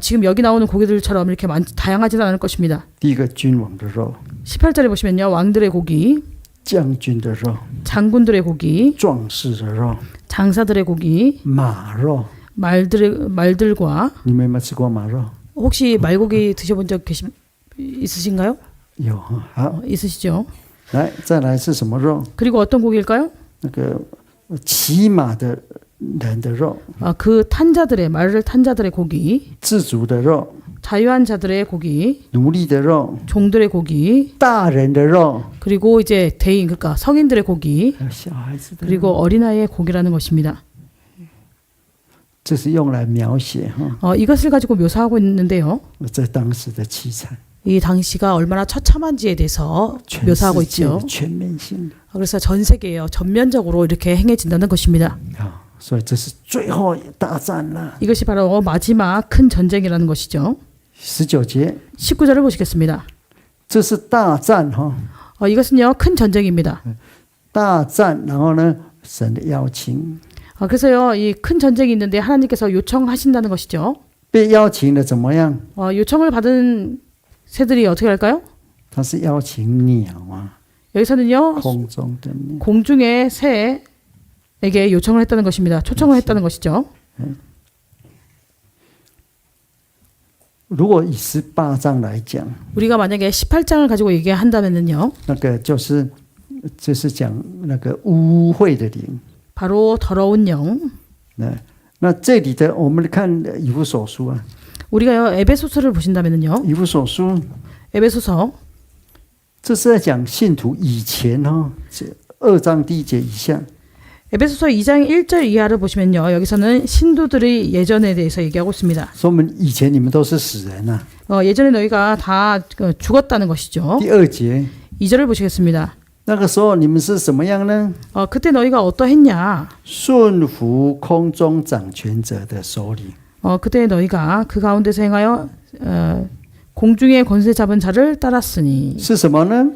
지금 여기 나오는 고기들처럼 이렇게 다양하지는 않을 것입니다. 第一个君王的肉， 18절에 보시면요 왕들의 고기, 将军的肉， 장군들의 고기, 壮士的肉， 장사들의 고기, 马肉。 말들과 你们有没有吃过马肉？ 혹시 말고기 드셔본 적 있으신가요? 有好， 있으시죠? 来再来是什么肉？ 그리고 어떤 고기일까요? 那个骑马的人的肉， 그 말을 탄 자들의 고기, 自主的肉， 자유한 자들의 고기, 奴隶的肉， 종들의 고기, 大人的肉， 그리고 이제 대인 그러니까 성인들의 고기, 还有小孩子的肉。 그리고 어린아이의 고기라는 것입니다. 这是用来描写哈， 이것을 가지고 묘사하고 있는데요. 在当时的凄惨， 이 당시가 얼마나 처참한지에 대해서 全 묘사하고 世界 있죠. 的全面性的 그래서 전 세계에요. 전면적으로 이렇게 행해진다는 것입니다. 啊，所以这是最后大战了。 이것이 바로 마지막 큰 전쟁이라는 것이죠. 19节， 19절을 보시겠습니다. 这是大战哈， 이것은요 큰 전쟁입니다. 大战，然后呢，神的邀请， 그래서요 이 큰 전쟁이 있는데 하나님께서 요청하신다는 것이죠. 被邀请的怎么样？ 요청을 받은 새들이 어떻게 할까요? 他是邀请鸟啊， 여기서는요 空中的鸟。 공중의 새에게 요청을 했다는 것입니다. 초청을 했다는 것이죠. 如果以18章来讲， 우리가 만약에 18장을 가지고 얘기한다면요 那个就是讲那个污秽的灵。 바로 더러운 영. 那这里的我们看以弗所书啊， 우리가요 에베소서를 보신다면요 以弗所书 에베소서 这是在讲信徒以前哈，这2章第1节以下， 에베소서 2장 1절 이하를 보시면요 여기서는 신도들의 예전에 대해서 얘기하고 있습니다. 说明以前你们都是死人呐、 예전에 너희가 다 죽었다는 것이죠. 第2节， 2절을 보시겠습니다. 那个时候你们是什么样呢？ 그때 너희가 어떠했냐? 顺服空中掌权者的首领。 그때 너희가 그 가운데서 행하여 공중의 권세 잡은 자를 따랐으니 是什么呢？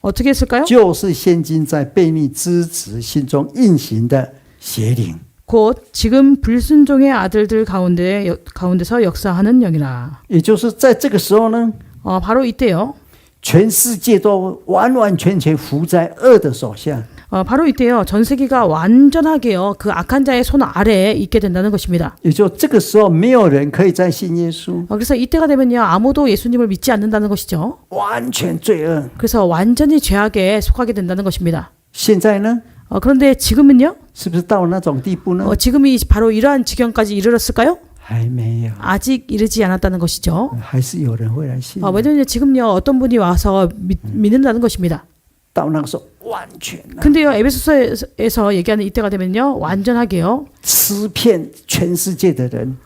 어떻게 했을까요? 就是现今在悖逆之子心中运行的邪灵。 곧 지금 불순종의 아들들 가운데서 역사하는 영이라. 也就是在这个时候呢， 바로 이때요. 全世界都完完全全服在恶的手下。 바로 이때요. 전세기가 완전하게요. 그 악한 자의 손 아래에 있게 된다는 것입니다. 也就这个时候，没有人可以再信耶稣， 그래서 이때가 되면요. 아무도 예수님을 믿지 않는다는 것이죠. 完全罪恶。 그래서 완전히 죄악에 속하게 된다는 것입니다. 现在呢， 그런데 지금은요? 是不是到了那种地步呢？ 지금이 바로 이러한 지경까지 이르렀을까요? 还没有， 아직 이르지 않았다는 것이죠. 还是有人会来信。 왜냐하면 지금요. 어떤 분이 와서 믿는다는 것입니다. 到那个时候，完全了， 근데요. 에베소서에서 얘기하는 이때가 되면요. 완전하게요. 吃遍全世界的人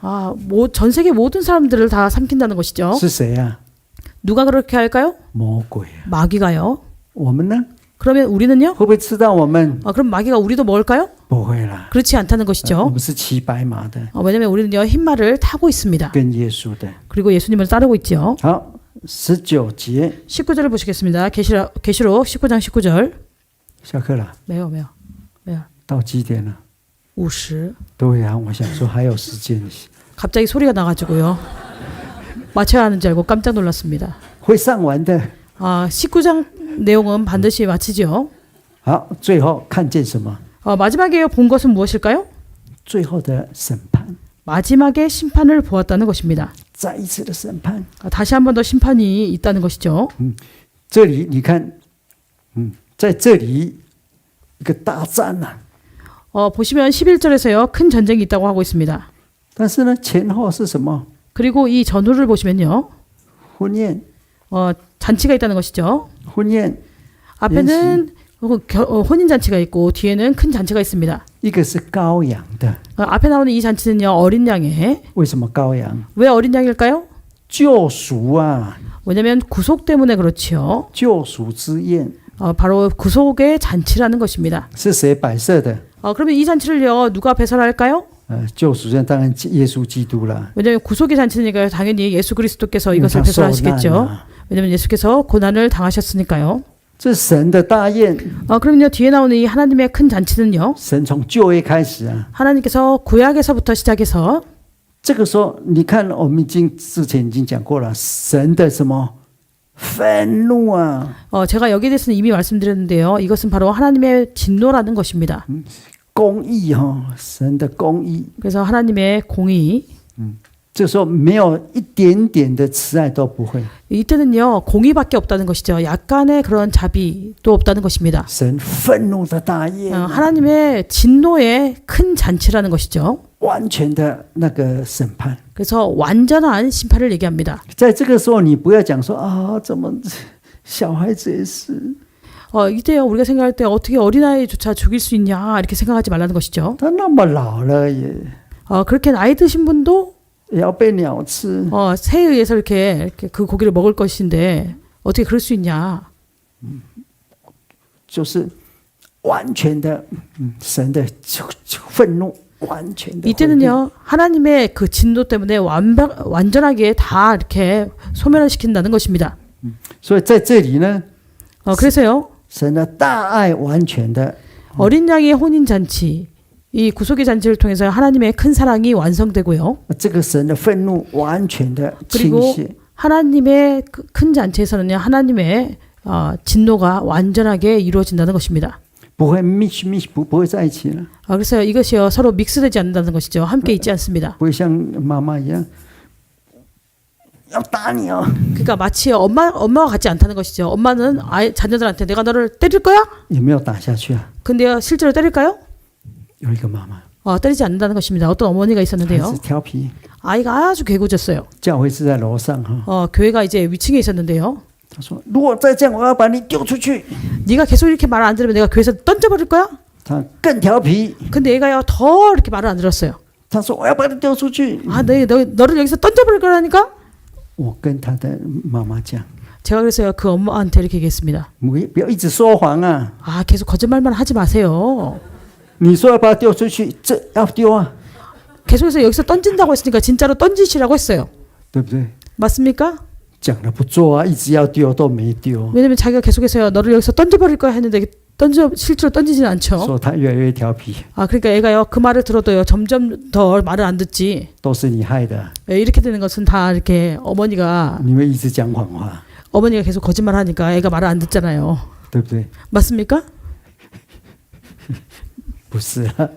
전 세계 모든 사람들을 다 삼킨다는 것이죠. 是谁啊？ 누가 그렇게 할까요? 魔鬼啊！ 마귀가요. 我们呢？ 그러면 우리는요? 会不会知道我们？ 그럼 마귀가 우리도 먹을까요? 不会啦， 그렇지 않다는 我 것이죠. 们是骑白马的， 왜냐하면 우리는요. 흰말을 타고 있습니다. 跟耶稣的。 그리고 예수님을 따르고 있죠. 好，19节， 19절을 보시겠습니다. 계시록 19장 19절. 下课了， 매요. 到几点了？ 50. 对呀、我想说还有时间， 갑자기 소리가 나가지고요. 마쳐야 하는 줄 알고 깜짝 놀랐습니다. 会上完的。 19장 내용은 반드시 마치죠. 好，最后看见什么？ 마지막에 본 것은 무엇일까요? 最后的审判， 마지막에 심판을 보았다는 것입니다. 再一次的审判。 다시 한 번 더 심판이 있다는 것이죠. 这里你看，在这里一个大战啊， 보시면 11절에서요. 큰 전쟁이 있다고 하고 있습니다. 但是呢，前后是什么？ 그리고 이 전후를 보시면요. 婚宴， 잔치가 있다는 것이죠. 婚宴， 앞에는 혼인잔치가 있고 뒤에는 큰 잔치가 있습니다. 一个是羔羊的， 앞에 나오는 이 잔치는요. 어린 양의. 为什么羔羊？ 왜 어린 양일까요? 救赎啊， 왜냐하면 구속 때문에 그렇지요. 救赎之宴 바로 구속의 잔치라는 것입니다. 是谁摆设的？ 그러면 이 잔치를요. 누가 배설할까요? 救赎宴当然耶稣基督啦。 왜냐하면 구속의 잔치니까 당연히 예수 그리스도께서 이것을 因为他受难 배설하시겠죠. 啊 왜냐하면 예수께서 고난을 당하셨으니까요. 这神的大宴， 그러면요. 뒤에 나오는 이 하나님의 큰 잔치는요. 神从旧约开始啊。 하나님께서 구약에서부터 시작해서 这个时候，你看，我们之前已经讲过了，神的什么愤怒啊， 제가 여기에 대해서는 이미 말씀드렸는데요. 이것은 바로 하나님의 진노라는 것입니다. 公义哈、神的公义。 그래서 하나님의 공의. 这时候没有一点点的慈爱都不会， 이때는요. 공의밖에 없다는 것이죠. 약간의 그런 자비도 없다는 것입니다. 神愤怒的大宴， 하나님의 진노의 큰 잔치라는 것이죠. 完全的那个审判。 그래서 완전한 심판을 얘기합니다. 在这个时候，你不要讲说啊，怎么小孩子也是， 이때요. 우리가 생각할 때 어떻게 어린아이조차 죽일 수 있냐 이렇게 생각하지 말라는 것이죠. 他那么老了也 그렇게 나이 드신 분도 也要被鸟吃， 새에 의해서 이렇게 그 고기를 먹을 것인데 어떻게 그럴 수 있냐. 就是完全的，神的愤怒，完全的。 이때는요. 하나님의 그 진노 때문에 완전하게 다 이렇게 소멸을 시킨다는 것입니다. 所以在这里呢， 그래서요. 神的大爱完全的。 어린 양의 혼인 잔치, 이 구속의 잔치를 통해서 하나님의 큰 사랑이 완성되고요. 这个神的愤怒完全的倾 그리고 泻， 하나님의 큰 잔치에서는요. 하나님의 진노가 완전하게 이루어진다는 것입니다. 不会 mix 不会在一起了， 그래서 이것이요. 서로 믹스되지 않는다는 것이죠. 함께 있지 않습니다. 不会像妈妈一样要打你哦， 그러니까 마치 엄마와 같지 않다는 것이죠. 엄마는 자녀들한테 내가 너를 때릴 거야? 有没有打下去啊？ 근데요. 실제로 때릴까요? 有一个妈妈， 때리지 않는다는 것입니다. 어떤 어머니가 孩 있었는데요. 子调皮， 아이가 아주 괴고졌어요. 教会是在楼上哈， 교회가 이제 위층에 있었는데요. 他说如果再这样，我要把你丢出去。 네가 계속 이렇게 말 안 들으면 내가 교회에서 던져버릴 거야? 他更调皮， 근데 얘가요. 더 이렇게 말을 안 들었어요. 他说我要把你丢出去。 너를 여기서 던져버릴 거라니까? 我跟他的妈妈讲， 제가 그래서요. 그 엄마한테 이렇게 얘기했습니다. 不要一直说谎啊！ 계속 거짓말만 하지 마세요. 你说要把他丢出去，这要丢啊， 계속해서 여기서 던진다고 했으니까 진짜로 던지시라고 했어요. 对不对？ 맞습니까? 讲了不做啊，一直要丢都没丢， 왜냐면 자기가 계속해서요. 너를 여기서 던져버릴 거야 했는데 실제로 던지진 않죠. 说他越来越调皮， 그러니까 얘가요. 그 말을 들어도요. 점점 더 말을 안 듣지. 都是你害的， 이렇게 되는 것은 다 이렇게 어머니가 你们一直讲谎话， 계속 거짓말하니까 애가 말을 안 듣잖아요. 对不对？ 맞습니까? 不是啊，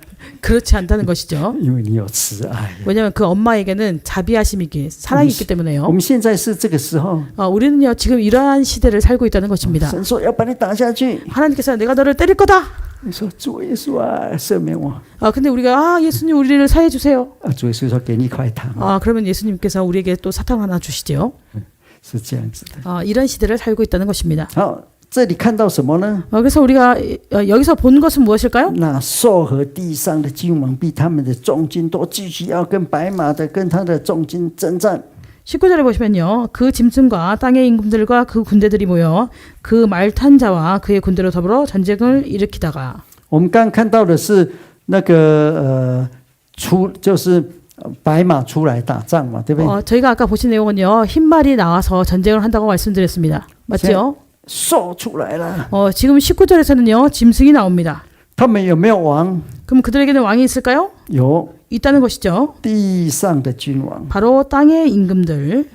그렇지 않다는 것이죠. 因为你有慈爱。 왜냐하면 그 엄마에게는 자비하심이 있기, 사랑이 있기 我 때문에요. 们现在是这个时候， 우리는요 지금 이러한 시대를 살고 있다는 것입니다. 神说要把你打下去， 하나님께서 내가 너를 때릴 거다. 你说主耶稣啊，赦免我。 근데 우리가 예수님 우리를 사해 주세요. 主耶稣说给你一块糖， 그러면 예수님께서 우리에게 또 사탕 하나 주시죠. 是这样子的。 이런 시대를 살고 있다는 것입니다. 好，这里看到什么呢？ 그래서 우리가 여기서 본 것은 무엇일까요? 那兽和地上的君王比他们的重金多，继续要跟白马的跟他的重金征战。 19절에 보시면요. 그 짐승과 땅의 임금들과 그 군대들이 모여 그 말탄 자와 그의 군대로 더불어 전쟁을 일으키다가 我们刚看到的是那个就是白马出来打仗嘛，对不对？ 저희가 아까 보신 내용은요. 흰말이 나와서 전쟁을 한다고 말씀드렸습니다. 맞죠? 兽出来了， 지금 19절에서는요. 짐승이 나옵니다. 他们有没有王？ 그럼 그들에게는 왕이 있을까요? 有 있다는 것이죠. 地上的君王。 바로 땅의 임금들.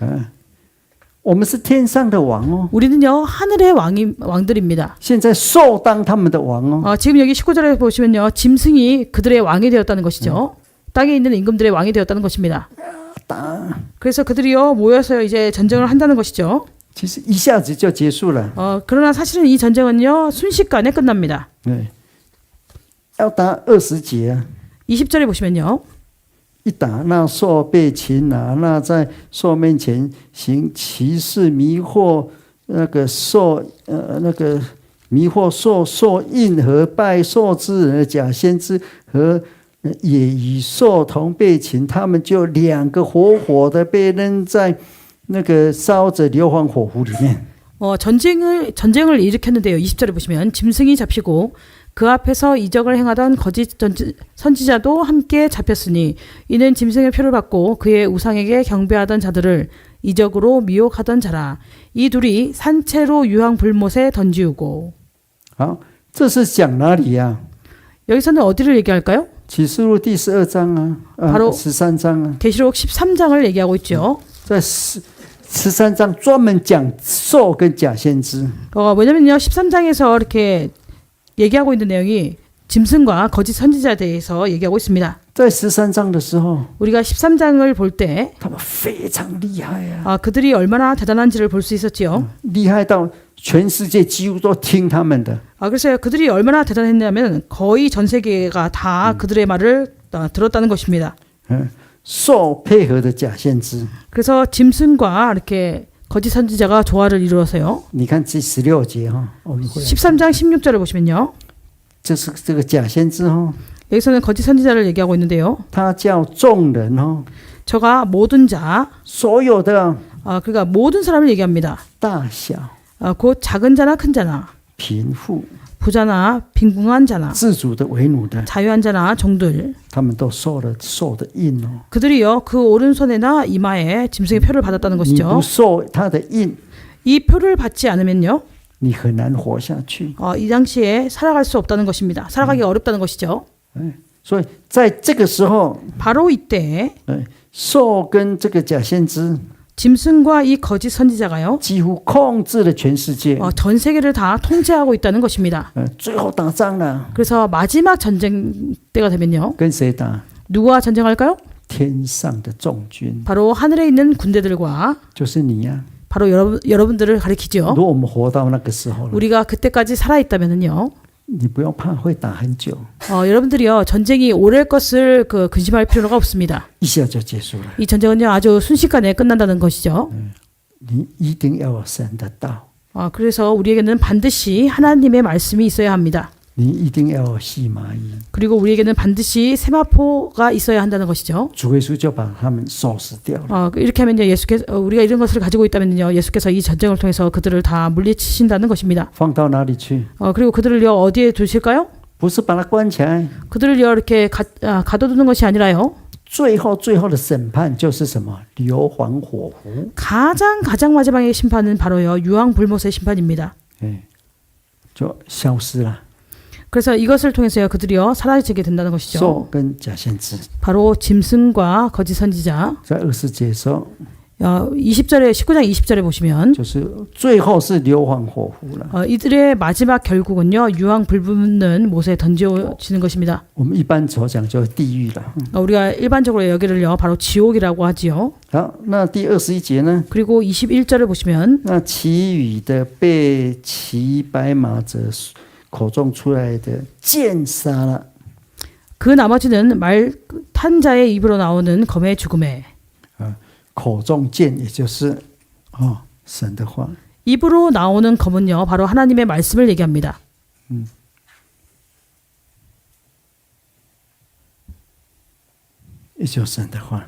我们是天上的王哦。 우리는요. 하늘의 왕들입니다. 现在兽当他们的王哦。 지금 여기 19절에 보시면요. 짐승이 그들의 왕이 되었다는 것이죠. 땅에 있는 임금들의 왕이 되었다는 것입니다. 打， 그래서 그들이요. 모여서 이제 전쟁을 한다는 것이죠. 其实一下子就结束了。 그러나 사실은 이 전쟁은요. 순식간에 끝납니다. 对，要打20节啊。 20절에 보시면요. 一打，那兽被擒拿，那在兽面前行奇事，迷惑那个兽，迷惑兽印和拜兽之人的假先知和也与兽同被擒，他们就两个活活的被扔在那个烧着硫磺火湖里面。 전쟁을 일으켰는데요. 20절에 보시면 짐승이 잡히고 그 앞에서 이적을 행하던 거짓 선지자도 함께 잡혔으니 이는 짐승의 표를 받고 그의 우상에게 경배하던 자들을 이적으로 미혹하던 자라. 이 둘이 산채로 유황 불못에 던지우고. 好，这是讲哪里呀、 여기서는 어디를 얘기할까요? 启示录第12章啊， 바로 13章啊， 계시록 13장을 얘기하고 있죠. 在13章专门讲兽跟假先知。 왜냐면요 13장에서 이렇게 얘기하고 있는 내용이 짐승과 거짓 선지자에 대해서 얘기하고 있습니다. 在13章的时候， 우리가 13장을 볼 때 他们非常厉害啊， 그들이 얼마나 대단한지를 볼 수 있었지요. 厉害到全世界几乎都听他们的。 그래서 그들이 얼마나 대단했냐면 거의 전 세계가 다 그들의 말을 들었다는 것입니다. 兽配合的假先知， 그래서 짐승과 이렇게 거짓 선지자가 조화를 이루어서요. 你看第16节哈，我们回来， 13장 16절을 보시면요. 就是这个假先知哈， 여기서는 거짓 선지자를 얘기하고 있는데요. 他叫众人哈， 저가 모든 자, 所有的 그러니까 모든 사람을 얘기합니다. 大小、 곧 작은 자나 큰 자나, 贫富、 부자나 빈궁한 자나, 自主的、为奴的， 자유한 자나 종들, 他们都受了兽的印哦。 그들이요 그 오른손에나 이마에 짐승의 표를 받았다는 你 것이죠. 不受他的印， 이 표를 받지 않으면요, 你很难活下去。 이 당시에 살아갈 수 없다는 것입니다. 살아가기 어렵다는 것이죠. 所以在这个时候， 바로 이때 兽跟这个假先知 짐승과 이 거짓 선지자가요, 几乎控制了全世界。 전 세계를 다 통제하고 있다는 것입니다. 最后打仗了， 그래서 마지막 전쟁 때가 되면요, 跟谁打？ 누구와 전쟁할까요? 天上的众军， 바로 하늘에 있는 군대들과 就是你呀、 바로 여러분들을 가리키죠. 如果我们活到那个时候了， 우리가 그때까지 살아있다면은요, 你不用怕会打很久， 여러분들이요 전쟁이 오래 것을 근심할 필요가 없습니다. 一下就结束了。 이 전쟁은요 아주 순식간에 끝난다는 것이죠. 你一定要有神的道， 그래서 우리에게는 반드시 하나님의 말씀이 있어야 합니다. 你一定要有细麻衣。 그리고 우리에게는 반드시 세마포가 있어야 한다는 것이죠. 主耶稣就把他们收拾掉了。 이렇게 하면요 예수께서 우리가 이런 것을 가지고 있다면요 예수께서 이 전쟁을 통해서 그들을 다 물리치신다는 것입니다. 放到哪里去？ 그리고 그들을요 어디에 두실까요? 不是把他关起来， 그들을요 이렇게 가둬두는 것이 아니라요. 最后的审判就是什么？硫磺火湖。 가장 마지막의 심판은 바로요 유황 불못의 심판입니다. 就消失了。 그래서 이것을 통해서요 그들이요 사라지게 된다는 것이죠. 兽跟假先知， 바로 짐승과 거짓 선지자. 在20节说， 20절에 19장 20절에 보시면 就是最后是硫磺火湖了。 이들의 마지막 결국은요 유황 불붙는 못에 던져지는 것입니다. 我们一般所讲就是地狱了。 우리가 일반적으로 여기를요 바로 지옥이라고 하지요. 好，那第21节呢？ 그리고 21절을 보시면 那其余的被骑白马者口中出来的剑杀了。 그 나머지는 말 탄 자의 입으로 나오는 검의 죽음에 口中剑，也就是神的话。 입으로 나오는 검은요 바로 하나님의 말씀을 얘기합니다. 也就是神的话。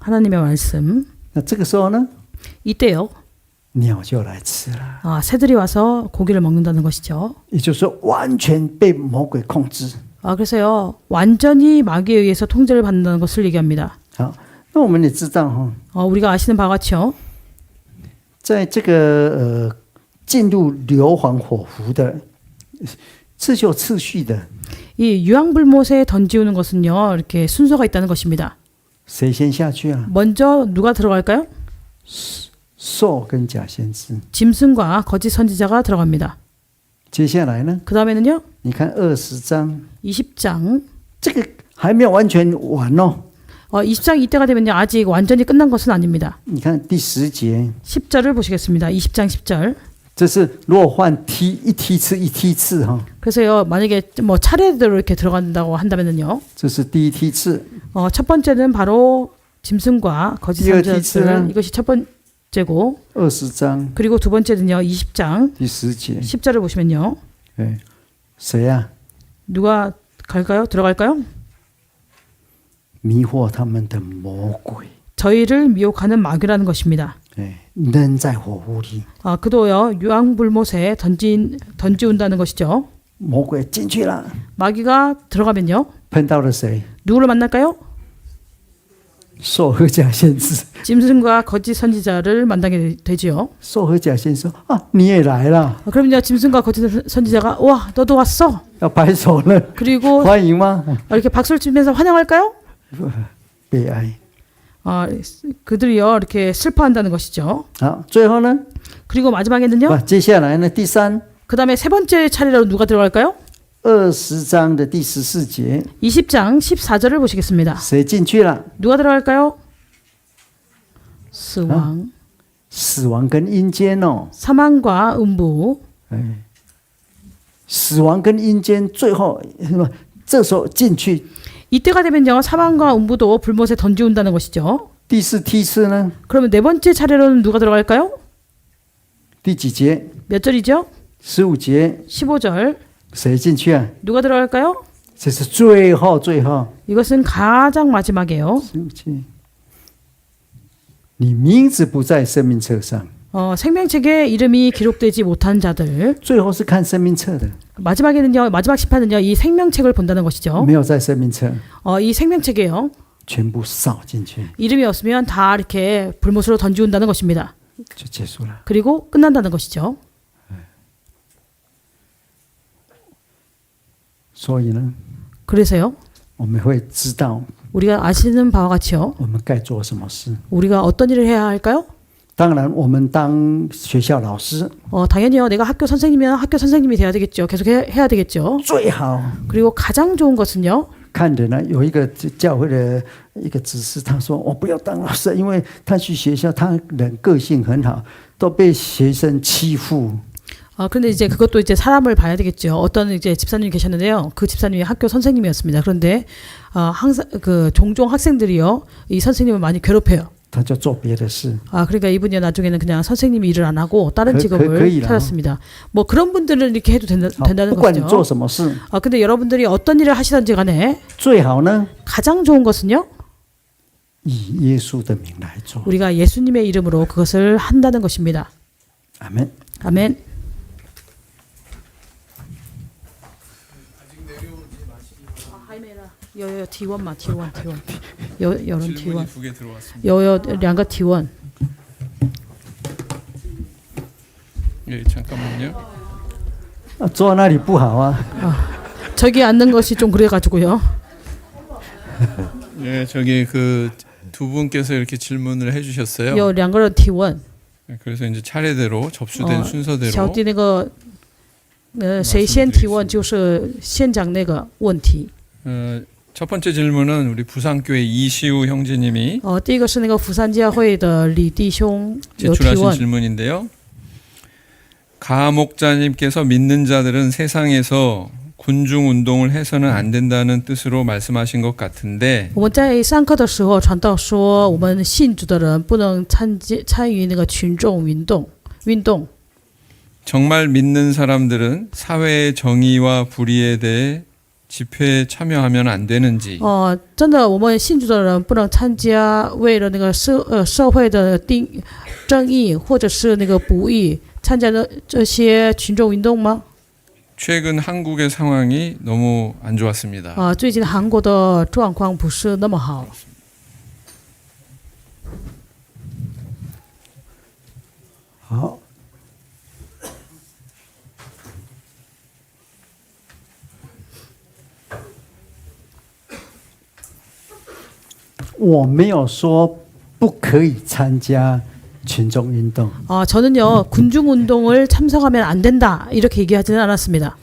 하나님의 말씀. 那这个时候呢， 이때요 鸟就来吃了， 새들이 와서 고기를 먹는다는 것이죠. 也就是说完全被魔鬼控制。 그래서요 완전히 마귀에 의해서 통제를 받는다는 것을 얘기합니다. 好，那我们也知道哈， 우리가 아시는 바와 같이요. 在这个进入硫磺火湖的是有次序的， 이 유황불못에 던지우는 것은요 이렇게 순서가 있다는 것입니다. 谁先下去啊？ 먼저 누가 들어갈까요? 兽跟假先知。 짐승과 거짓 선지자가 들어갑니다. 接下来呢？ 그 다음에는요 你看20章， 20장 这个还没有完全完哦。 20장 이때가 되면요 아직 완전히 끝난 것은 아닙니다. 你看第10节， 10절을 보시겠습니다. 20장 10절. 这是如果换一梯次哈， 그래서요 만약에 뭐 차례대로 이렇게 들어간다고 한다면은요 这是第一梯次。 첫 번째는 바로 짐승과 거짓 선지자들 이것이 첫 번째고 20章 그리고 두 번째는요 20장 第10节， 10절을 보시면요 哎，谁呀？ 누가 갈까요? 들어갈까요? 迷惑他们的魔鬼， 저희를 미혹하는 마귀라는 것입니다. 哎，扔在火湖里。 그도요 유황불못에 던지운다는 것이죠. 魔鬼进去了， 마귀가 들어가면요 碰到了谁？ 누구를 만날까요? 兽和假先知。 짐승과 거짓 선지자를 만나게 되지요. 兽和假先知说：“啊，你也来了， 그럼요 짐승과 거짓 선지자가 와 너도 왔어. 要拍手了， 그리고 欢迎吗？ 이렇게 박수를 치면서 환영할까요? 悲哀。 그들이요 이렇게 슬퍼한다는 것이죠. 好，最后呢？ 그리고 마지막에는요 接下来呢？第三 그 다음에 세 번째 차례로 누가 들어갈까요? 20章的第14节， 20장 14절을 보시겠습니다. 谁进去了？ 누가 들어갈까요? 死亡, 死亡跟阴间哦， 사망과 음부. 哎，死亡跟阴间最后这时候进去。 이때가 되면요 사망과 음부도 불못에 던지운다는 것이죠. 第四梯次呢？ 그러면 네 번째 차례로는 누가 들어갈까요? 第几节？ 몇 절이죠? 15节， 15절. 谁进去啊？ 누가 들어갈까요? 这是最后最后。 이것은 가장 마지막이에요. 15节，你名字不在生命册上。 생명책에 이름이 기록되지 못한 자들. 最后是看生命册的， 마지막에는요 마지막 심판은요 이 생명책을 본다는 것이죠. 没有在生命册， 이 생명책에요 全部扫进去 이름이 없으면 다 이렇게 불못으로 던지운다는 것입니다. 就结束了。 그리고 끝난다는 것이죠. 所以呢， 그래서요 我们会知道 우리가 아시는 바와 같이요 我们该做什么事。 우리가 어떤 일을 해야 할까요? 当然，我们当学校老师 당연히요 내가 학교 선생님이면 학교 선생님이 돼야 되겠죠. 계속 해야 되겠죠. 最好 그리고 가장 좋은 것은요 看着呢，有一个教会的一个执事，他说：“我不要当老师，因为他去学校，他人个性很好，都被学生欺负。” 그런데 이제 그것도 이제 사람을 봐야 되겠죠. 어떤 이제 집사님이 계셨는데요. 그 집사님이 학교 선생님이었습니다. 그런데 항상 종종 학생들이요 이 선생님을 많이 괴롭혀요. 他就做别的事。 그러니까 이분이 나중에는 그냥 선생님이 일을 안 하고 다른 직업을 그이라. 찾았습니다. 뭐 그런 분들은 이렇게 해도 된다는 不管你做 거죠. 什么事， 근데 여러분들이 어떤 일을 하시든지 간에 最好呢 가장 좋은 것은요 以耶稣的名来做。 우리가 예수님의 이름으로 그것을 한다는 것입니다. 阿门。 아멘. 여여 T1 마 T1 여런 T1 두개 들어왔습니다. 여여 량가 T1 예, 잠깐만요. 坐那里不好啊。 저기 앉는 것이 좀 그래가지고요. 예, 저기 그 두 분께서 이렇게 질문을 해주셨어요. 有2个人提问， 그래서 이제 차례대로 접수된 小 순서대로 弟那个谁先提问就是先讲那个问题。 첫 번째 질문은 우리 부산교회 이시우 형제님이 第一个是那个釜山教会的李弟兄有提 제출하신 问。 질문인데요. 가 목자님께서 믿는 자들은 세상에서 군중 운동을 해서는 안 된다는 뜻으로 말씀하신 것 같은데 我们在上课的时候传道说，我们信主的人不能参与那个群众运动。 정말 믿는 사람들은 사회의 정의와 불의에 대해 집회에 참여하면 안 되는지 真的，我们信主的人不能参加为了那个社会的正义或者是那个不义参加的这些群众运动吗？ 최근 한국의 상황이 너무 안 좋았습니다. 最近韩国的状况不是那么好。 好，我没有说不可以参加群众运动， 저는요 군중 운동을 참석하면 안 된다 이렇게 얘기하지는 않았습니다.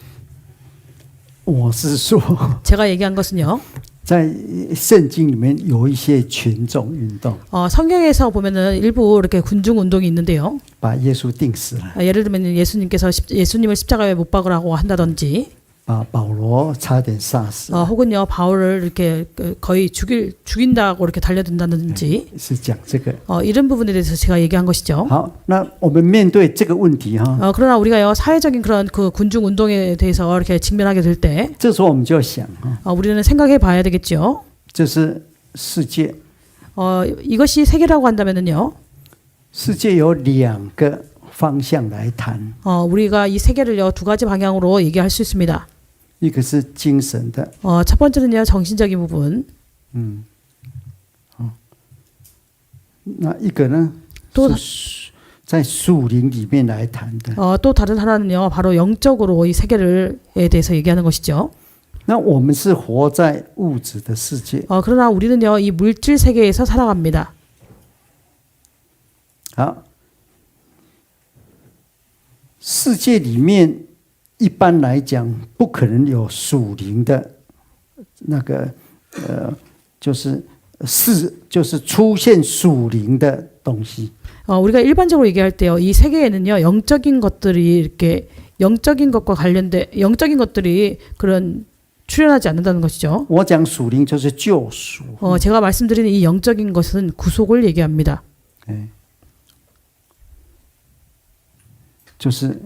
我是说， 제가 얘기한 것은요. 在圣经里面有一些群众运动， 성경에서 보면은 일부 이렇게 군중 운동이 있는데요. 把耶稣钉死了， 예를 들면 예수님께서 예수님을 십자가에 못 박으라고 한다든지, 把保罗差点杀死， 혹은요 바울을 이렇게 거의 죽인다고 이렇게 달려든다든지, 是讲这个。 이런 부분에 대해서 제가 얘기한 것이죠. 好，那我们面对这个问题哈， 그러나 우리가요 사회적인 그런 그 군중 운동에 대해서 이렇게 직면하게 될 때, 这时候我们就要想哈， 우리는 생각해 봐야 되겠죠. 这是世界， 이것이 세계라고 한다면은요. 世界有两个方向来谈， 우리가 이 세계를요 두 가지 방향으로 얘기할 수 있습니다. 一个是精神的， 첫 번째는요 정신적인 부분, 那一个呢또是在属灵里面来谈的。 또 다른 하나는요 바로 영적으로 이 세계를에 대해서 얘기하는 것이죠. 那我们是活在物质的世界， 그러나 우리는요 이 물질 세계에서 살아갑니다. 好，世界里面一般来讲不可能有属灵的那个就是出现属灵的东西。 우리가 일반적으로 얘기할 때요 이 세계에는요 영적인 것들이 이렇게 영적인 것과 관련된 영적인 것들이 그런 출현하지 않는다는 것이죠. 我讲属灵就是救赎， 제가 말씀드리는 이 영적인 것은 구속을 얘기합니다. 就是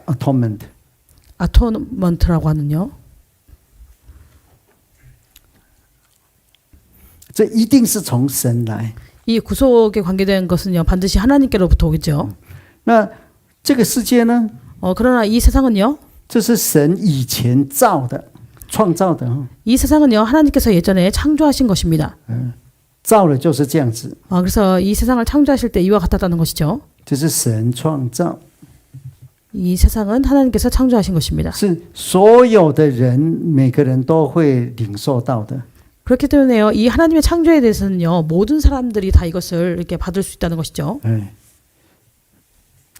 atonement， 아토먼트라고 하는요. 这一定是从神来。 이 구속에 관계된 것은요 반드시 하나님께로부터 오겠죠. 那这个世界呢， 그러나 이 세상은요. 这是神以前造的、创造的， 이 세상은요 하나님께서 예전에 창조하신 것입니다. 造了就是这样子， 그래서 이 세상을 창조하실 때 이와 같았다는 것이죠. 这是神创造， 이 세상은 하나님께서 창조하신 것입니다. 是所有的人每个人都会领受到的。 그렇기 때문에요 이 하나님의 창조에 대해서는요 모든 사람들이 다 이것을 이렇게 받을 수 있다는 것이죠.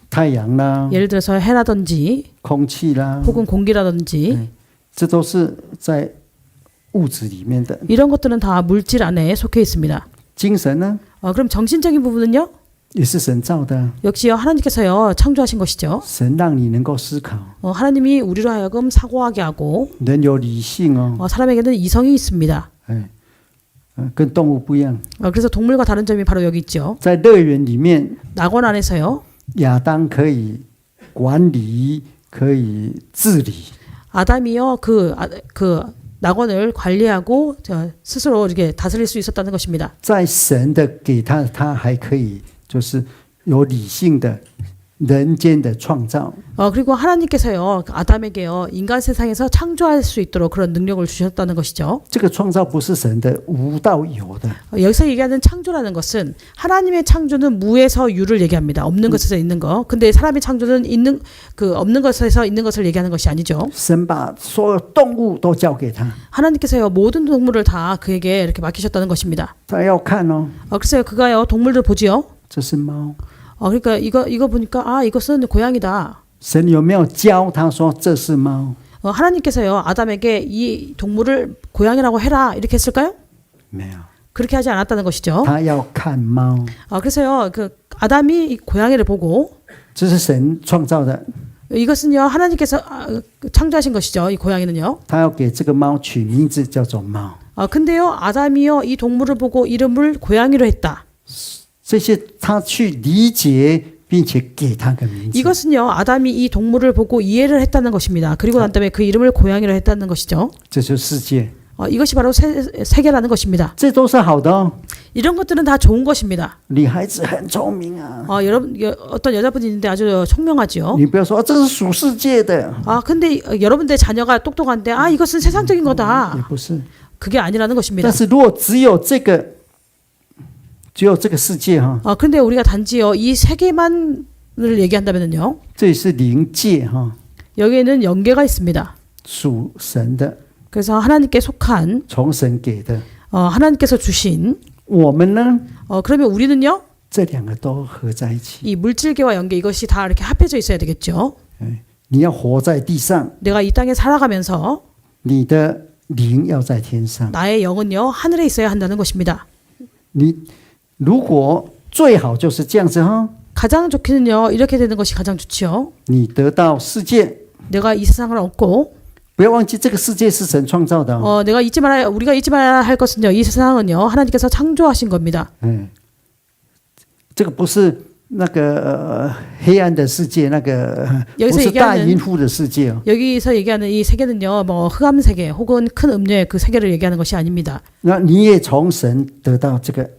太阳啦， 예를 들어서 해라든지 空气啦， 혹은 공기라든지 这都是在物质里面的。 이런 것들은 다 물질 안에 속해 있습니다. 精神呢， 그럼 정신적인 부분은요? 也是神造的， 역시요 하나님께서요 창조하신 것이죠. 神让你能够思考， 하나님이 우리로 하여금 사고하게 하고 人有理性哦， 사람에게는 이성이 있습니다. 跟动物不一样。 그래서 동물과 다른 점이 바로 여기 있죠. 在乐园里面， 낙원 안에서요 亚当可以管理，可以治理。 아담이요 그 낙원을 관리하고 스스로 이렇게 다스릴 수 있었다는 것입니다. 在神的给他，他还可以就是有理性的人间的创造。 그리고 하나님께서요 아담에게요 인간 세상에서 창조할 수 있도록 그런 능력을 주셨다는 것이죠. 这个创造不是神的无到有的， 여기서 얘기하는 창조라는 것은 하나님의 창조는 무에서 유를 얘기합니다. 없는 것에서 있는 거. 근데 사람의 창조는 있는 그 없는 것에서 있는 것을 얘기하는 것이 아니죠. 神把所有动物都交给他， 하나님께서요 모든 동물을 다 그에게 이렇게 맡기셨다는 것입니다. 他要看哦， 글쎄요 그가요 동물들 보지요. 这是猫。 그러니까 이거 보니까 이것은 고양이다. 神有没有教他说这是猫？ 하나님께서요 아담에게 이 동물을 고양이라고 해라 이렇게 했을까요? 没有， 그렇게 하지 않았다는 것이죠. 他要看猫， 그래서요 그 아담이 이 고양이를 보고 这是神创造的， 이것은요 하나님께서 창조하신 것이죠. 이 고양이는요. 他要给这个猫取名字叫做猫。 근데요 아담이요 이 동물을 보고 이름을 고양이로 했다. 这些他去理解，并且给他个名字。 이것은요 아담이 이 동물을 보고 이해를 했다는 것입니다. 그리고 난 다음에 그 이름을 고양이로 했다는 것이죠. 这就是世界， 이것이 바로 세계라는 것입니다. 这都是好的哦。 이런 것들은 다 좋은 것입니다. 女孩子很聪明啊， 여러분 어떤 여자분이 있는데 아주 총명하죠. 你不要说这是属世界的， 근데 여러분들 자녀가 똑똑한데 이것은 세상적인 也 거다. 不是。 그게 아니라는 것입니다. 但是如果只有这个世界哈， 근데 우리가 단지요 이 세계만을 얘기한다면요 这也是灵界哈， 여기에는 영계가 있습니다. 属神的， 그래서 하나님께 속한 从神给的。 하나님께서 주신 我们呢， 그러면 우리는요 这两个都合在一起。 이 물질계와 영계 이것이 다 이렇게 합해져 있어야 되겠죠. 你要活在地上， 내가 이 땅에 살아가면서 你的灵要在天上。 나의 영은요 하늘에 있어야 한다는 것입니다. 你如果最好就是这样子哈， 가장 좋기는요 이렇게 되는 것이 가장 좋지요. 你得到世界， 내가 이 세상을 얻고 不要忘记这个世界是神创造的哦。 우리가 잊지 말아야 할 것은요 이 세상은요 하나님께서 창조하신 겁니다. 这个不是那个黑暗的世界，那个 여기서 不是大 얘기하는 淫妇的世界哦。 여기서 얘기하는 이 세계는요 뭐 흑암 세계 혹은 큰 음녀의 그 세계를 얘기하는 것이 아닙니다. 那你也从神得到这个，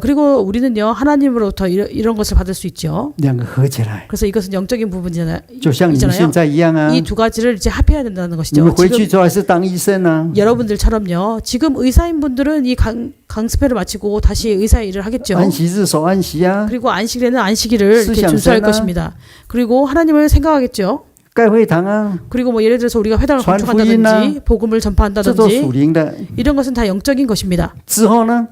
그리고 우리는요 하나님으로부터 이런 것을 받을 수 있죠. 两个合起来， 그래서 이것은 영적인 부분이잖아요. 就像你们现在一样啊。 이 두 가지를 이제 합해야 된다는 你 것이죠. 们回去 지금 之后还是当医生啊。 여러분들처럼요. 지금 의사인 분들은 이 강습회를 마치고 다시 의사의 일을 하겠죠. 安息日守安息啊， 그리고 안식일에는 안식일을 이렇게 준수할思想神啊。 것입니다. 그리고 하나님을 생각하겠죠. 盖会堂啊， 그리고 뭐 예를 들어서 우리가 회당을传 건축한다든지 복음을 这都属 전파한다든지 灵的。 이런 것은 다 영적인 것입니다. 之后呢，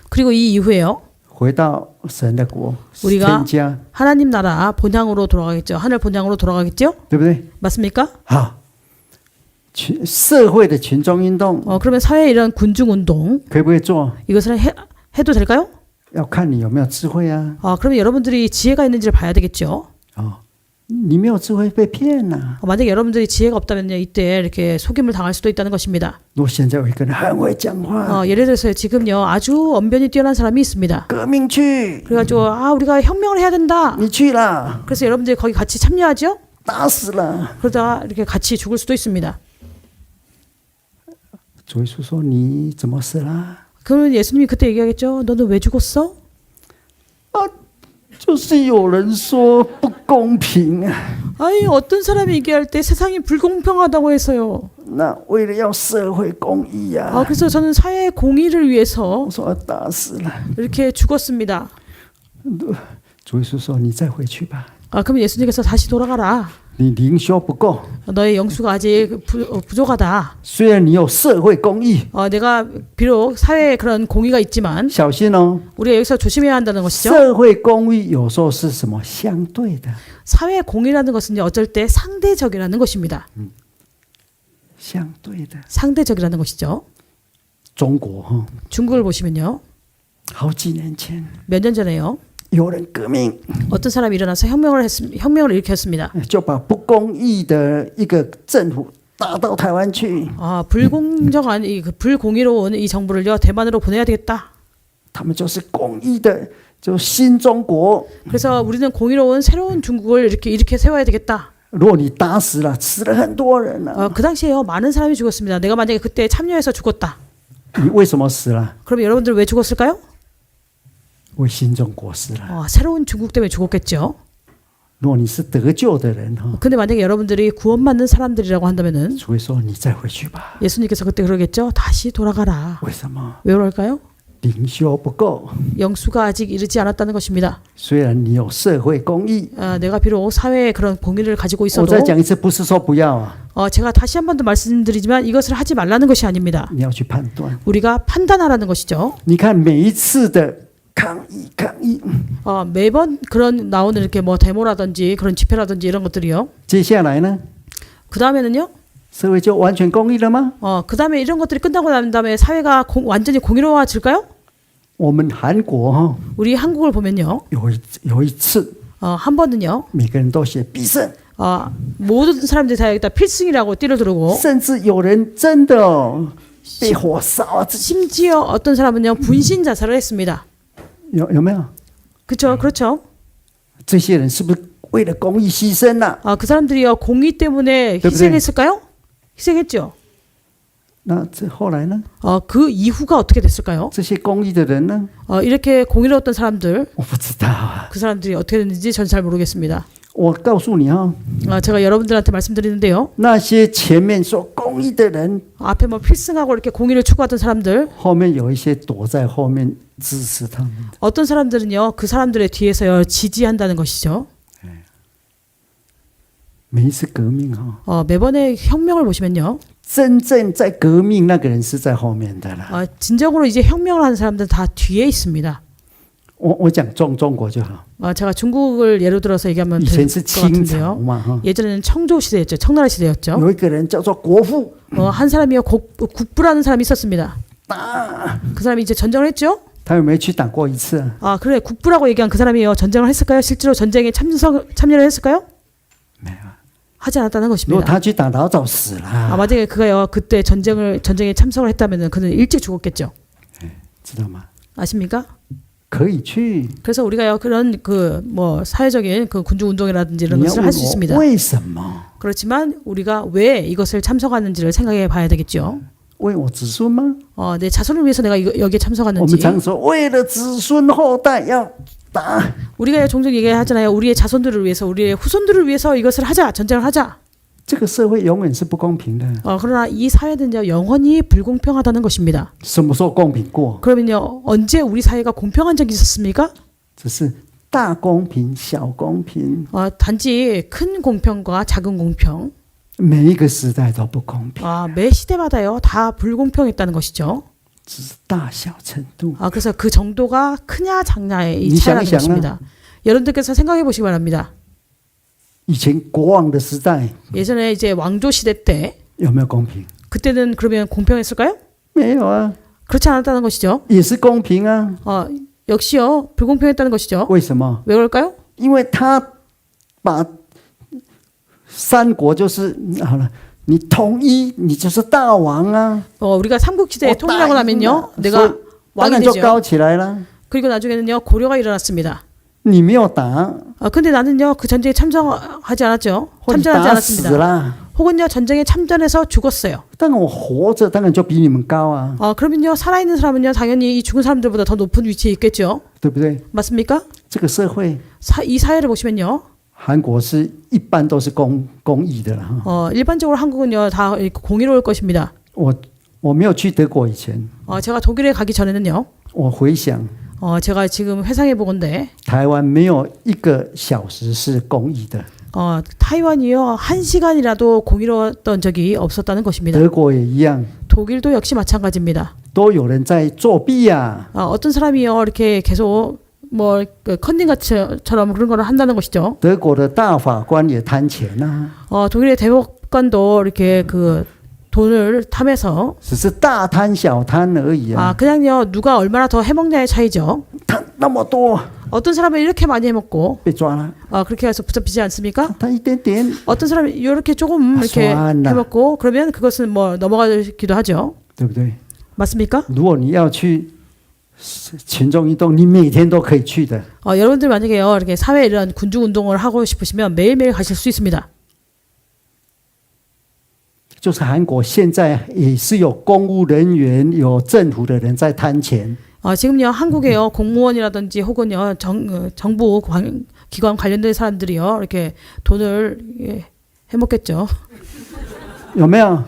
그리고 이 이후에요. 回到神的国， 우리가 天家， 하나님 나라 본향으로 돌아가겠죠. 하늘 본향으로 돌아가겠죠. 对不对？ 맞습니까? 好，社会的群众运动 그러면 사회에 이런 군중 운동 可不可以做？ 이것을 해도 될까요? 要看你有没有智慧啊。 그러면 여러분들이 지혜가 있는지를 봐야 되겠죠. 你没有智慧被骗了。 만약에 여러분들이 지혜가 없다면요 이때 이렇게 속임을 당할 수도 있다는 것입니다. 如果现在有一个人很会讲话， 예를 들어서 지금요 아주 언변이 뛰어난 사람이 있습니다. 革命去， 그래가지고 우리가 혁명을 해야 된다. 你去啦， 그래서 여러분들이 거기 같이 참여하죠. 打死了。 그러다 이렇게 같이 죽을 수도 있습니다. 主耶稣说：“你怎么死了？ 그러면 예수님이 그때 얘기하겠죠. 너는 왜 죽었어? 就是有人说不公平啊， 아니 어떤 사람이 얘기할 때 세상이 불공평하다고 해서요. 那为了要社会公义啊， 그래서 저는 사회 공의를 위해서 我说要打死了。 이렇게 죽었습니다. 主耶稣说：你再回去吧， 그럼 예수님께서 다시 돌아가라. 你灵修不够， 너의 영수가 아직 부족하다. 虽然你有社会公义， 내가 비록 사회에 그런 공의가 있지만 小心哦。 우리가 여기서 조심해야 한다는 것이죠. 社会公义有时候是什么相对的？ 사회 공의라는 것은 어쩔 때 상대적이라는 것입니다. 相对的。 상대적이라는 것이죠. 中国哈， 중국을 보시면요. 好几年前 몇 년 전에요. 有人革命， 어떤 사람이 일어나서 혁명을 일으켰습니다. 就把不公义的一个政府打到台湾去。 불공정한 그 불공의로운 이 정부를요 대만으로 보내야 되겠다. 他们就是公义的，就新中国。 그래서 우리는 공의로운 새로운 중국을 이렇게 세워야 되겠다. 如果你打死了，死了很多人了， 그 당시에요 많은 사람이 죽었습니다. 내가 만약에 그때 참여해서 죽었다. 你为什么死了？ 그럼 여러분들 왜 죽었을까요? 为新中国死了。 새로운 중국 때문에 죽었겠죠. 如果你是得救的人哈， 근데 만약에 여러분들이 구원받는 사람들이라고 한다면은 主会说你再回去吧。 예수님께서 그때 그러겠죠. 다시 돌아가라. 为什么？ 왜 그럴까요? 灵修不够。 영수가 아직 이르지 않았다는 것입니다. 虽然你有社会公益， 내가 비록 사회에 그런 공의를 가지고 我 있어도 再讲一次，不是说不要啊， 제가 다시 한 번 더 말씀드리지만 이것을 하지 말라는 것이 아닙니다. 你要去判断。 우리가 판단하라는 것이죠. 你看每一次的抗议， 매번 그런 나오는 이렇게 뭐 데모라든지 그런 집회라든지 이런 것들이요. 接下来呢， 그 다음에는요. 社会就完全公益了吗？ 그 다음에 이런 것들이 끝나고 난 다음에 사회가 완전히 공의로워질까요? 我们韩国哈， 우리 한국을 보면요. 有一次， 한 번은요. 每个人都写必胜， 모든 사람들이 다 여기다 필승이라고 띠를 두르고 甚至有人真的被火烧啊！ 심지어 어떤 사람은요 분신 자살을 했습니다. 有没有？ 그렇죠. 这些人是不是为了公益牺牲呐、 그 사람들이요 공의 때문에 네, 희생했을까요? 희생했죠. 那这后来呢？ 그 이후가 어떻게 됐을까요? 这些公益的人呢？ 이렇게 공의로웠던 사람들 我不知道啊。 그 사람들이 어떻게 됐는지 전 잘 모르겠습니다. 我告诉你哈， 제가 여러분들한테 말씀드리는데요. 那些前面说公益的人， 앞에 뭐 필승하고 이렇게 공의를 추구하던 사람들 后面有一些躲在后面支持他们的。 어떤 사람들은요 그 사람들의 뒤에서요 지지한다는 것이죠. 每一次革命哈， 매번의 혁명을 보시면요. 真正在革命那个人是在后面的啦。 진정으로 이제 혁명을 하는 사람들은 다 뒤에 있습니다. 我讲中国就好， 제가 중국을 예로 들어서 얘기하면 以 될 前是 것 清朝 같은데요. 嘛哈， 예전에는 청조 시대였죠. 청나라 시대였죠. 有一个人叫做国父， 한 사람이요 국부라는 사람이 있었습니다. 그 사람이 이제 전쟁을 했죠. 他有没有去打过一次啊？ 그래 국부라고 얘기한 그 사람이요 전쟁을 했을까요? 실제로 전쟁에 참여를 했을까요? 没有。 하지 않았다는 如果 것입니다. 他去打，老早死了， 만약에 그가요 그때 전쟁에 참석을 했다면은 그는 일찍 죽었겠죠. 知道吗？ 아십니까? 可以去。 그래서 우리가요 그런 그 뭐 사회적인 그 군중 운동이라든지 이런 你要 것을 问 할 수 我 있습니다. 为什么？ 그렇지만 우리가 왜 이것을 참석하는지를 생각해 봐야 되겠죠. 为我子孙吗？ 내 자손을 위해서 내가 여기에 我们 참석하는지. 常说为了子孙后代要打， 우리가 종종 얘기하잖아요. 우리의 자손들을 위해서, 우리의 후손들을 위해서 이것을 하자, 전쟁을 하자. 这个社会永远是不公平的。 그러나 이 사회는요 영원히 불공평하다는 것입니다. 什么时候公平过？ 그러면요 언제 우리 사회가 공평한 적이 있었습니까? 只是大公平、小公平， 단지 큰 공평과 작은 공평. 每一个时代都不公平， 매 시대마다요 다 불공평했다는 것이죠. 只是大小程度。 그래서 그 정도가 크냐 작냐의 이 니 차이라는想一想啊。 것입니다. 여러분들께서 생각해 보시기 바랍니다. 以前国王的时代 예전에 이제 왕조 시대 때 有没有公平？ 그때는 그러면 공평했을까요? 没有啊， 그렇지 않았다는 것이죠. 也是公平啊。 역시요 불공평했다는 것이죠. 为什么？ 왜 그럴까요? 因为他把三国就是好了，你统一，你就是大王啊。 우리가 삼국시대에 통일하고 나면요 내가 当 왕이 然就 되죠. 高起来了。 그리고 나중에는요 고려가 일어났습니다. 你没有打， 근데 나는요 그 전쟁에 참전하지 않았죠. 或者 참전하지 打死 않았습니다. 啦。 혹은요 전쟁에 참전해서 죽었어요. 但我活着，当然就比你们高啊， 그러면요 살아있는 사람은요 당연히 이 죽은 사람들보다 더 높은 위치에 있겠죠. 对不对？ 맞습니까? 这个社会， 이 사회를 보시면요 韩国是一般都是公益的啦。 일반적으로 한국은요 다 공의로울 것입니다. 我没有去德国以前， 제가 독일에 가기 전에는요 我回想 제가 지금 회상해 보건데 台湾没有一个小时是公益的， 타이완이요 1시간이라도 공의로웠던 적이 없었다는 것입니다. 德国也一样， 독일도 역시 마찬가지입니다. 都有人在作弊呀、 어떤 사람이요 이렇게 계속 뭐 컨닝같이처럼 그런 거를 한다는 것이죠. 德国的大法官也贪钱呐、 독일의 대법관도 이렇게 그 돈을 탐해서 只是大贪小贪而已啊， 그냥요 누가 얼마나 더 해먹냐의 차이죠. 贪那么多 어떤 사람은 이렇게 많이 해먹고 被抓了， 그렇게 해서 붙잡히지 않습니까? 贪一点点， 어떤 사람이 이렇게 조금 이렇게 소환나. 해먹고 그러면 그것은 뭐 넘어가기도 하죠. 对不对？ 맞습니까? 如果你要去群众运动，你每天都可以去的。 여러분들 만약에요 이렇게 사회 이런 군중 운동을 하고 싶으시면 매일매일 가실 수 있습니다. 就是韩国现在也是有公务人员、有政府的人在贪钱， 지금요 한국에요 공무원이라든지 혹은요 정부 기관 관련된 사람들이요 이렇게 돈을 해먹겠죠. 有没有？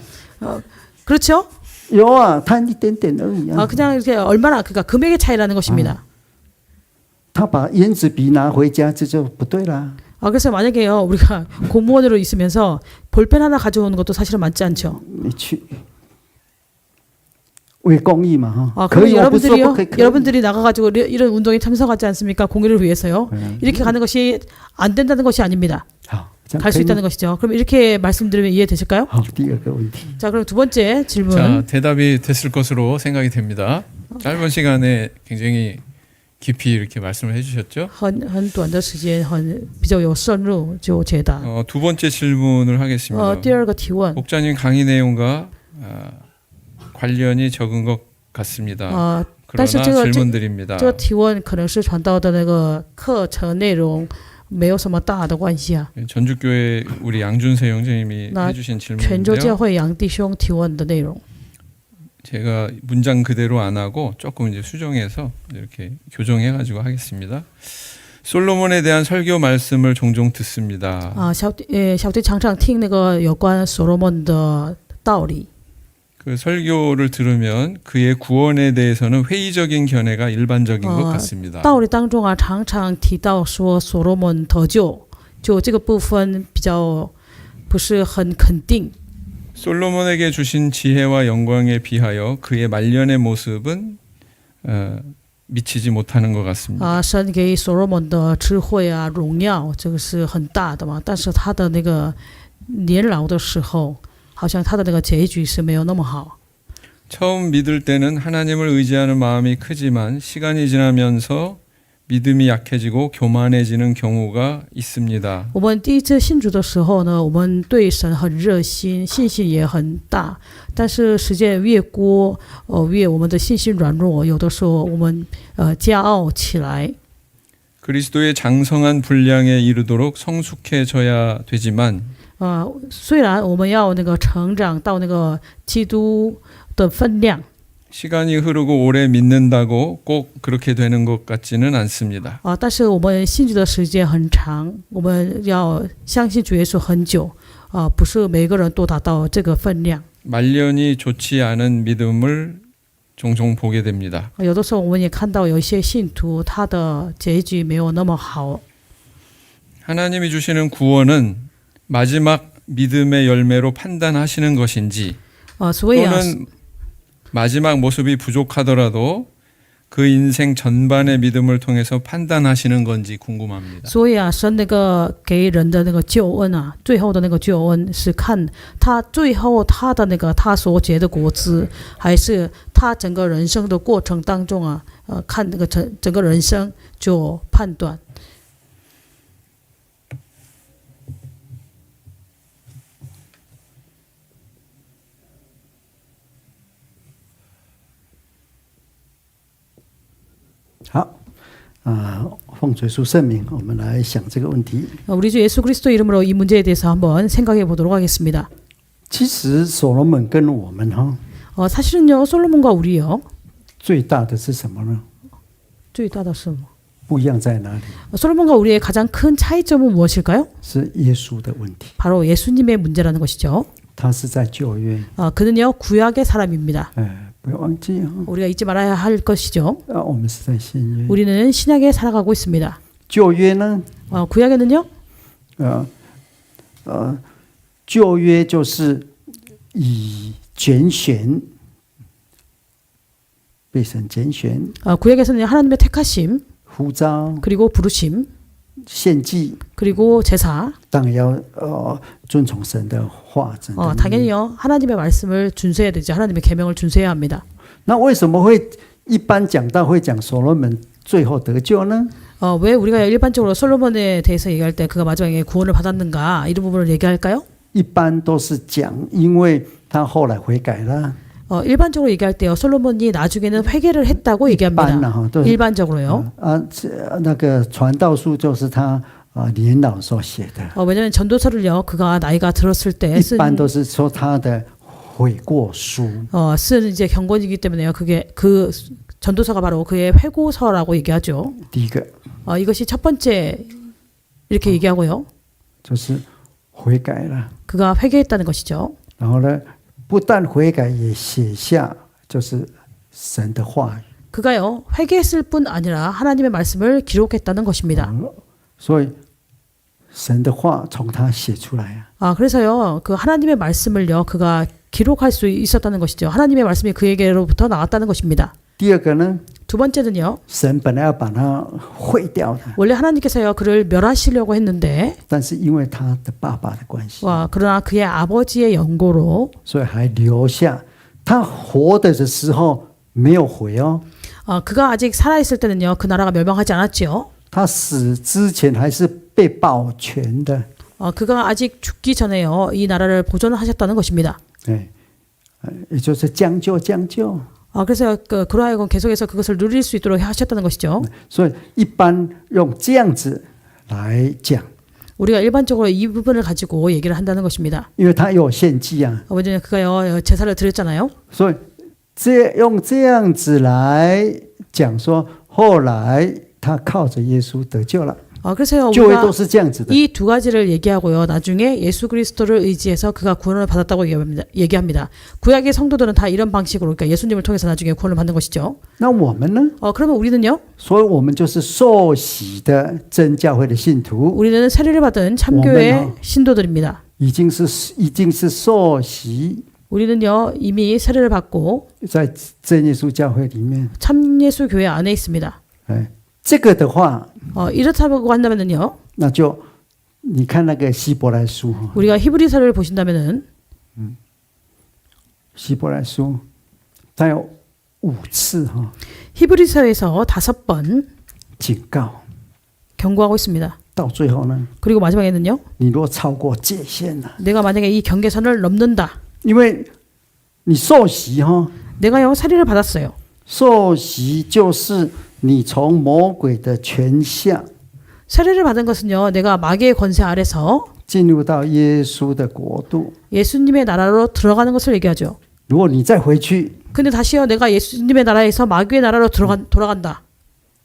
그렇죠? 有啊，贪一点点而已啊。 그냥 이렇게 얼마나 그러니까 금액의 차이라는 것입니다. 他把原子笔拿回家，这就不对啦。 그래서 만약에요 우리가 공무원으로 있으면서 볼펜 하나 가져오는 것도 사실은 맞지 않죠. 你去为公益嘛，哈。 그럼 可以，我不是说 여러분들이요 不可以。可以 여러분들이 나가가지고 이런 운동에 참석하지 않습니까? 공의를 위해서요. 이렇게 가는 것이 안 된다는 것이 아닙니다. 好，这样 갈 可 수 以吗 있다는 것이죠. 그럼 이렇게 말씀드리면 이해되실까요? 好，第二个问题， 자, 그럼 두 번째 질문. 자, 대답이 됐을 것으로 생각이 됩니다. 짧은 시간에 굉장히 깊이 이렇게 말씀을 해주셨죠. 很短的时间比较有深入就解答。 두 번째 질문을 하겠습니다. 第二个提问。 목자님 강의 내용과 관련이 적은 것 같습니다. 但是 그러나 질문드립니다. 这个提问可能是传道的那个课程内容没有什么大的关系啊。 전주교회 우리 양준세 형제님이 나 해주신 泉州 질문인데요. 教会杨弟兄提问的内容。 제가 문장 그대로 안 하고 조금 이제 수정해서 이렇게 교정해가지고 하겠습니다. 솔로몬에 대한 설교 말씀을 종종 듣습니다. 小弟常常听那个有关所罗门的道理。 그 설교를 들으면 그의 구원에 대해서는 회의적인 견해가 일반적인 것 같습니다. 道理当中啊，常常提到说所罗门得救，就这个部分比较不是很肯定。 솔로몬에게 주신 지혜와 영광에 비하여 그의 말년의 모습은 미치지 못하는 것 같습니다. 神给所罗门的智慧啊、荣耀，这个是很大的嘛。但是他的那个年老的时候，好像他的那个结局是没有那么好。 처음 믿을 때는 하나님을 의지하는 마음이 크지만 시간이 지나면서 믿음이 약해지고 교만해지는 경우가 있습니다. 我们第一次信主的时候呢，我们对神很热心，信心也很大。但是时间越过，越我们的信心软弱，有的时候我们骄傲起来。 그리스도의 장성한 분량에 이르도록 성숙해져야 되지만 虽然我们要那个成长到那个基督的分量。 시간이 흐르고 오래 믿는다고 꼭 그렇게 되는 것 같지는 않습니다. 但是我们信主的时间很长，我们要相信主耶稣很久，不是每个人都达到这个分量。 말년이 좋지 않은 믿음을 종종 보게 됩니다. 有的时候我们也看到有一些信徒他的结局没有那么好。 하나님이 주시는 구원은 마지막 믿음의 열매로 판단하시는 것인지 所以啊， 또는 마지막 모습이 부족하더라도 그 인생 전반의 믿음을 통해서 판단하시는 건지 궁금합니다. 所以啊，神那个给人的那个救恩啊，最后的那个救恩是看他最后他的那个他所结的果子，还是他整个人生的过程当中啊，看那个整个人生就判断。 好，奉主耶稣圣名，我们来想这个问题。 우리 주 예수 그리스도 이름으로 이 문제에 대해서 한번 생각해 보도록 하겠습니다. 其实所罗门跟我们哈， 사실은요, 솔로몬과 우리요, 最大的是什么呢？最大的是什么？不一样在哪里？ 솔로몬과 우리의 가장 큰 차이점은 무엇일까요? 是耶稣的问题。 바로 예수님의 문제라는 것이죠. 他是在旧约， 그는요, 구약의 사람입니다. 不要忘记哈。 우리가 잊지 말아야 할 것이죠. 我们是在新约。 우리는 신약에 살아가고 있습니다. 旧约呢？ 구약에는요, 旧约就是以拣选，被神拣选， 구약에서는 하나님의 택하심, 呼召， 그리고 부르심, 献祭， 그리고 제사. 当然要遵从神的话。 당연히요, 하나님의 말씀을 준수해야 되죠. 하나님의 계명을 준수해야 합니다. 那为什么会一般讲到会讲所罗门最后得救呢？ 왜 우리가 일반적으로 솔로몬에 대해서 얘기할 때 그가 마지막에 구원을 받았는가 이런 부분을 얘기할까요? 一般都是讲，因为他后来悔改了。 일반적으로 얘기할 때요, 솔로몬이 나중에는 회개를 했다고 얘기합니다. 일반적으로요. 那个传道书就是他年老所写的。 왜냐하면 전도서를요, 그가 나이가 들었을 때 一般都是说他的悔过书。 쓴 이제 경건이기 때문에요. 그게 그 전도서가 바로 그의 회고서라고 얘기하죠. 第一个， 이것이 첫 번째 이렇게 얘기하고요. 就是悔改了。 그가 회개했다는 것이죠. 然后呢，不但悔改，也写下就是神的话语。 그가요 회개했을 뿐 아니라 하나님의 말씀을 기록했다는 것입니다. 所以神的话从他写出来啊。 아 그래서요 그 하나님의 말씀을요 그가 기록할 수 있었다는 것이죠. 하나님의 말씀이 그에게로부터 나왔다는 것입니다. 第二个呢， 두 번째는요 神本来要把他毁掉的， 원래 하나님께서요 그를 멸하시려고 했는데 但是因为他的爸爸的关系， 와 그러나 그의 아버지의 연고로 所以还留下。他活着的时候没有毁哦， 그가 아직 살아있을 때는요 그 나라가 멸망하지 않았죠. 他死之前还是被保全的。 그가 아직 죽기 전에요 이 나라를 보존하셨다는 것입니다. 哎，也就是将就将就。 그래서 그로 하여금 계속해서 그것을 누릴 수 있도록 하셨다는 것이죠. 所以一般用这样子来讲， 우리가 일반적으로 이 부분을 가지고 얘기를 한다는 것입니다. 因为他有献祭啊， 왜냐하면 그가요 제사를 드렸잖아요. 所以用这样子来讲说，后来他靠着耶稣得救了。 그래서요 教会 우리가 都是这样子的。 이 두 가지를 얘기하고요. 나중에 예수 그리스도를 의지해서 그가 구원을 받았다고 얘기합니다. 구약의 성도들은 다 이런 방식으로 그러니까 예수님을 통해서 나중에 구원을 받는 것이죠. 那我们呢？ 그러면 우리는요? 所以我们就是受洗的真教会的信徒， 우리는 세례를 받은 참교회 신도들입니다. 已经是受洗 우리는요 이미 세례를 받고 在真耶稣教会里面。 참예수 교회 안에 있습니다. 哎，这个的话， 이렇다고 한다면은요 那就你看那个希伯来书哈， 우리가 히브리서를 보신다면은 希伯来书它有5次哈 히브리서에서 5번 警告， 경고하고 있습니다. 到最后呢， 그리고 마지막에는요 你若超过界限了， 내가 만약에 이 경계선을 넘는다. 因为你受洗哈， 내가요 세례를 받았어요. 受洗就是你从魔鬼的权下 세례를 받은 것은요 내가 마귀의 권세 아래서 进入到耶稣的国度。 예수님의 나라로 들어가는 것을 얘기하죠. 如果你再回去， 근데 다시요 내가 예수님의 나라에서 마귀의 나라로 돌아간다.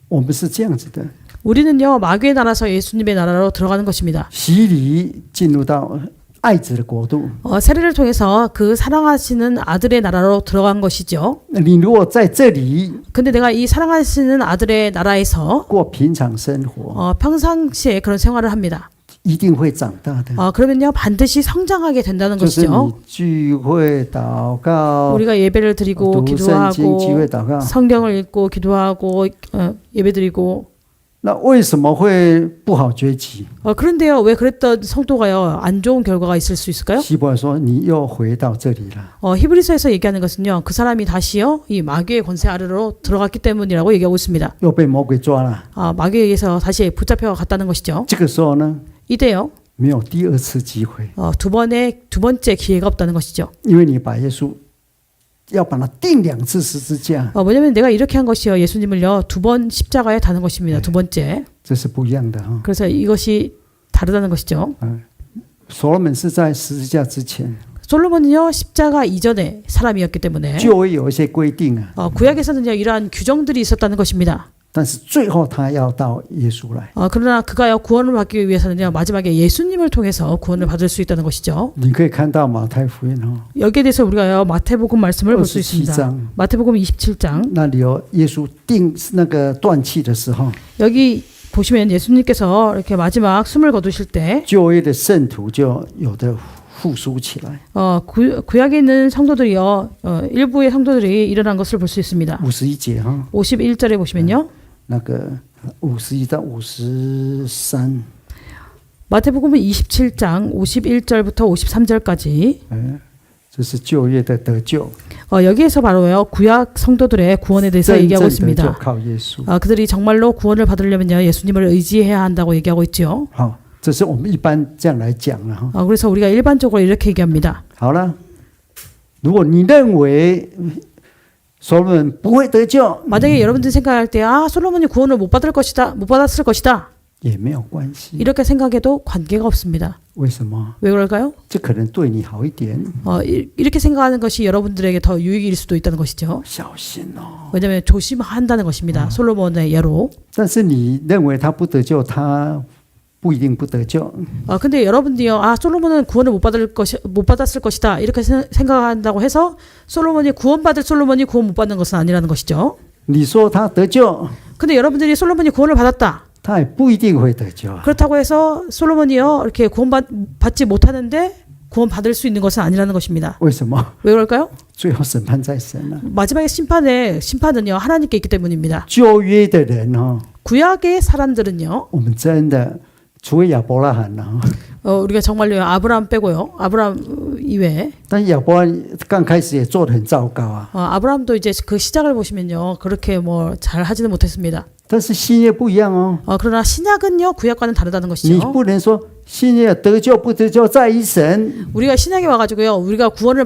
我们是这样子的， 우리는요 마귀의 나라에서 예수님의 나라로 들어가는 것입니다. 洗礼进入到爱子的国度。 세례를 통해서 그 사랑하시는 아들의 나라로 들어간 것이죠. 你如果在这里 근데 내가 이 사랑하시는 아들의 나라에서 过平常生活， 평상시에 그런 생활을 합니다. 一定会长大的。 그러면요 반드시 성장하게 된다는 就是 것이죠. 你聚会祷告， 우리가 예배를 드리고 读圣经聚 기도하고 会祷告， 성경을 읽고 기도하고 예배드리고 那为什么会不好结局？ 그런데요 왜 그랬던 성도가요 안 좋은 결과가 있을 수 있을까요? 希伯来说你又回到这里了。 히브리서에서 얘기하는 것은요 그 사람이 다시요 이 마귀의 권세 아래로 들어갔기 때문이라고 얘기하고 있습니다. 又被魔鬼抓了。 마귀에 의해서 다시 붙잡혀 갔다는 것이죠. 这个时候呢， 이때요 没有第二次机会， 두 번째 기회가 없다는 것이죠. 因为你把耶稣要把他钉2次十字架， 왜냐면 내가 이렇게 한 것이요 예수님을요 2번 십자가에 다는 것입니다. 두 번째. 这是不一样的哈。 그래서 이것이 다르다는 것이죠. 所罗门是在十字架之前， 솔로몬은요 십자가 이전의 사람이었기 때문에 就会有一些规定啊， 구약에서는요 이러한 규정들이 있었다는 것입니다. 但是最后他要到耶稣来。 그러나 그가요 구원을 받기 위해서는요 마지막에 예수님을 통해서 구원을 받을 수 있다는 것이죠. 你可以看到马太福音哈， 여기에 대해서 우리가요 마태복음 말씀을 볼 수 27 있습니다. 章 마태복음 27장 那里有耶稣定那个断气的时候， 여기 보시면 예수님께서 이렇게 마지막 숨을 거두실 때 旧约的圣徒就有的复苏起来。 구약에 있는 성도들이요 일부의 성도들이 일어난 것을 볼 수 있습니다. 51节哈， 51절에 보시면요 那个51到53， 마태복음은 27장 51절부터 53절까지 这是旧约的得救， 여기에서 바로요 구약 성도들의 구원에 대해서 真 얘기하고 正得救 있습니다. 靠耶稣。 그들이 정말로 구원을 받으려면요 예수님을 의지해야 한다고 얘기하고 있죠. 好，这是我们一般这样来讲了哈。 그래서 우리가 일반적으로 이렇게 얘기합니다. 好了，如果你认为所罗门不会得救， 만약에 여러분들이 생각할 때 솔로몬이 구원을 못 받았을 것이다 也没有关系。 이렇게 생각해도 관계가 없습니다. 为什么？ 왜 그럴까요? 这可能对你好一点。 이렇게 생각하는 것이 여러분들에게 더 유익일 수도 있다는 것이죠. 小心哦。 왜냐하면 조심한다는 것입니다. 솔로몬의 예로. 但是你认为他不得救，他不一定不得救。 근데 여러분들이요, 솔로몬은 구원을 못 받았을 것이다 이렇게 생각한다고 해서 솔로몬이 구원 못 받는 것은 아니라는 것이죠. 你说他得救， 근데 여러분들이 솔로몬이 구원을 받았다. 他也不一定会得救。 그렇다고 해서 솔로몬이요 이렇게 구원받지 못하는데 구원받을 수 있는 것은 아니라는 것입니다. 为什么？ 왜 그럴까요? 最后审判在神啊。 마지막에 심판은요 하나님께 있기 때문입니다. 旧约的人哦， 구약의 사람들은요, 我们真的除了亚伯拉罕啊， 우리가 정말요 아브라함 빼고요, 아브라함 이외에 但亚伯拉罕刚开始也做得很糟糕啊。 아브라함도 이제 그 시작을 보시면요 그렇게 뭐 잘 하지는 못했습니다. 但是新约不一样哦， 그러나 신약은요 구약과는 다르다는 你 것이죠. 不能说新约得救不得救在于神， 우리가 신약에 와가지고요 우리가 구원을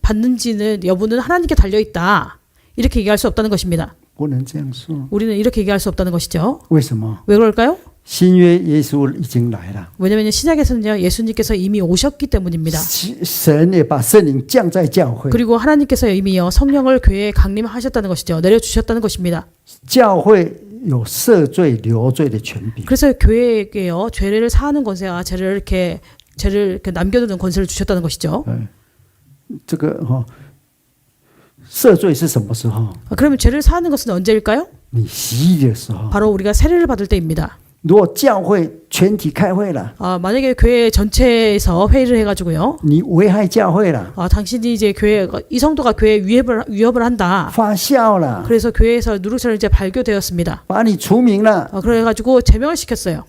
받는지는 여부는 하나님께 달려 있다 이렇게 얘기할 수 없다는 것입니다. 不能这样说。 우리는 이렇게 얘기할 수 없다는 것이죠. 为什么？ 왜 그럴까요? 新约耶稣已经来了， 왜냐하면 신약에서는요 예수님께서 이미 오셨기 때문입니다. 神也把圣灵降在教会， 그리고 하나님께서 이미요 성령을 교회에 강림하셨다는 것이죠. 내려주셨다는 것입니다. 教会有赦罪流罪的权柄。 그래서 교회에게요 죄를 사하는 권세와 죄를 이렇게 남겨두는 권세를 주셨다는 것이죠. 这个赦罪是什么时候？ 그러면 죄를 사하는 것은 언제일까요? 你洗礼的时候。 바로 우리가 세례를 받을 때입니다. 如果教会全体开会了， 만약에 교회 전체에서 회의를 해가지고요. 你危害教会了， 당신이 이제 이 성도가 교회에 위협을 한다. 发酵了， 그래서 교회에서 누룩처럼 이제 발교되었습니다. 把你除名了， 그래가지고 제명을 시켰어요.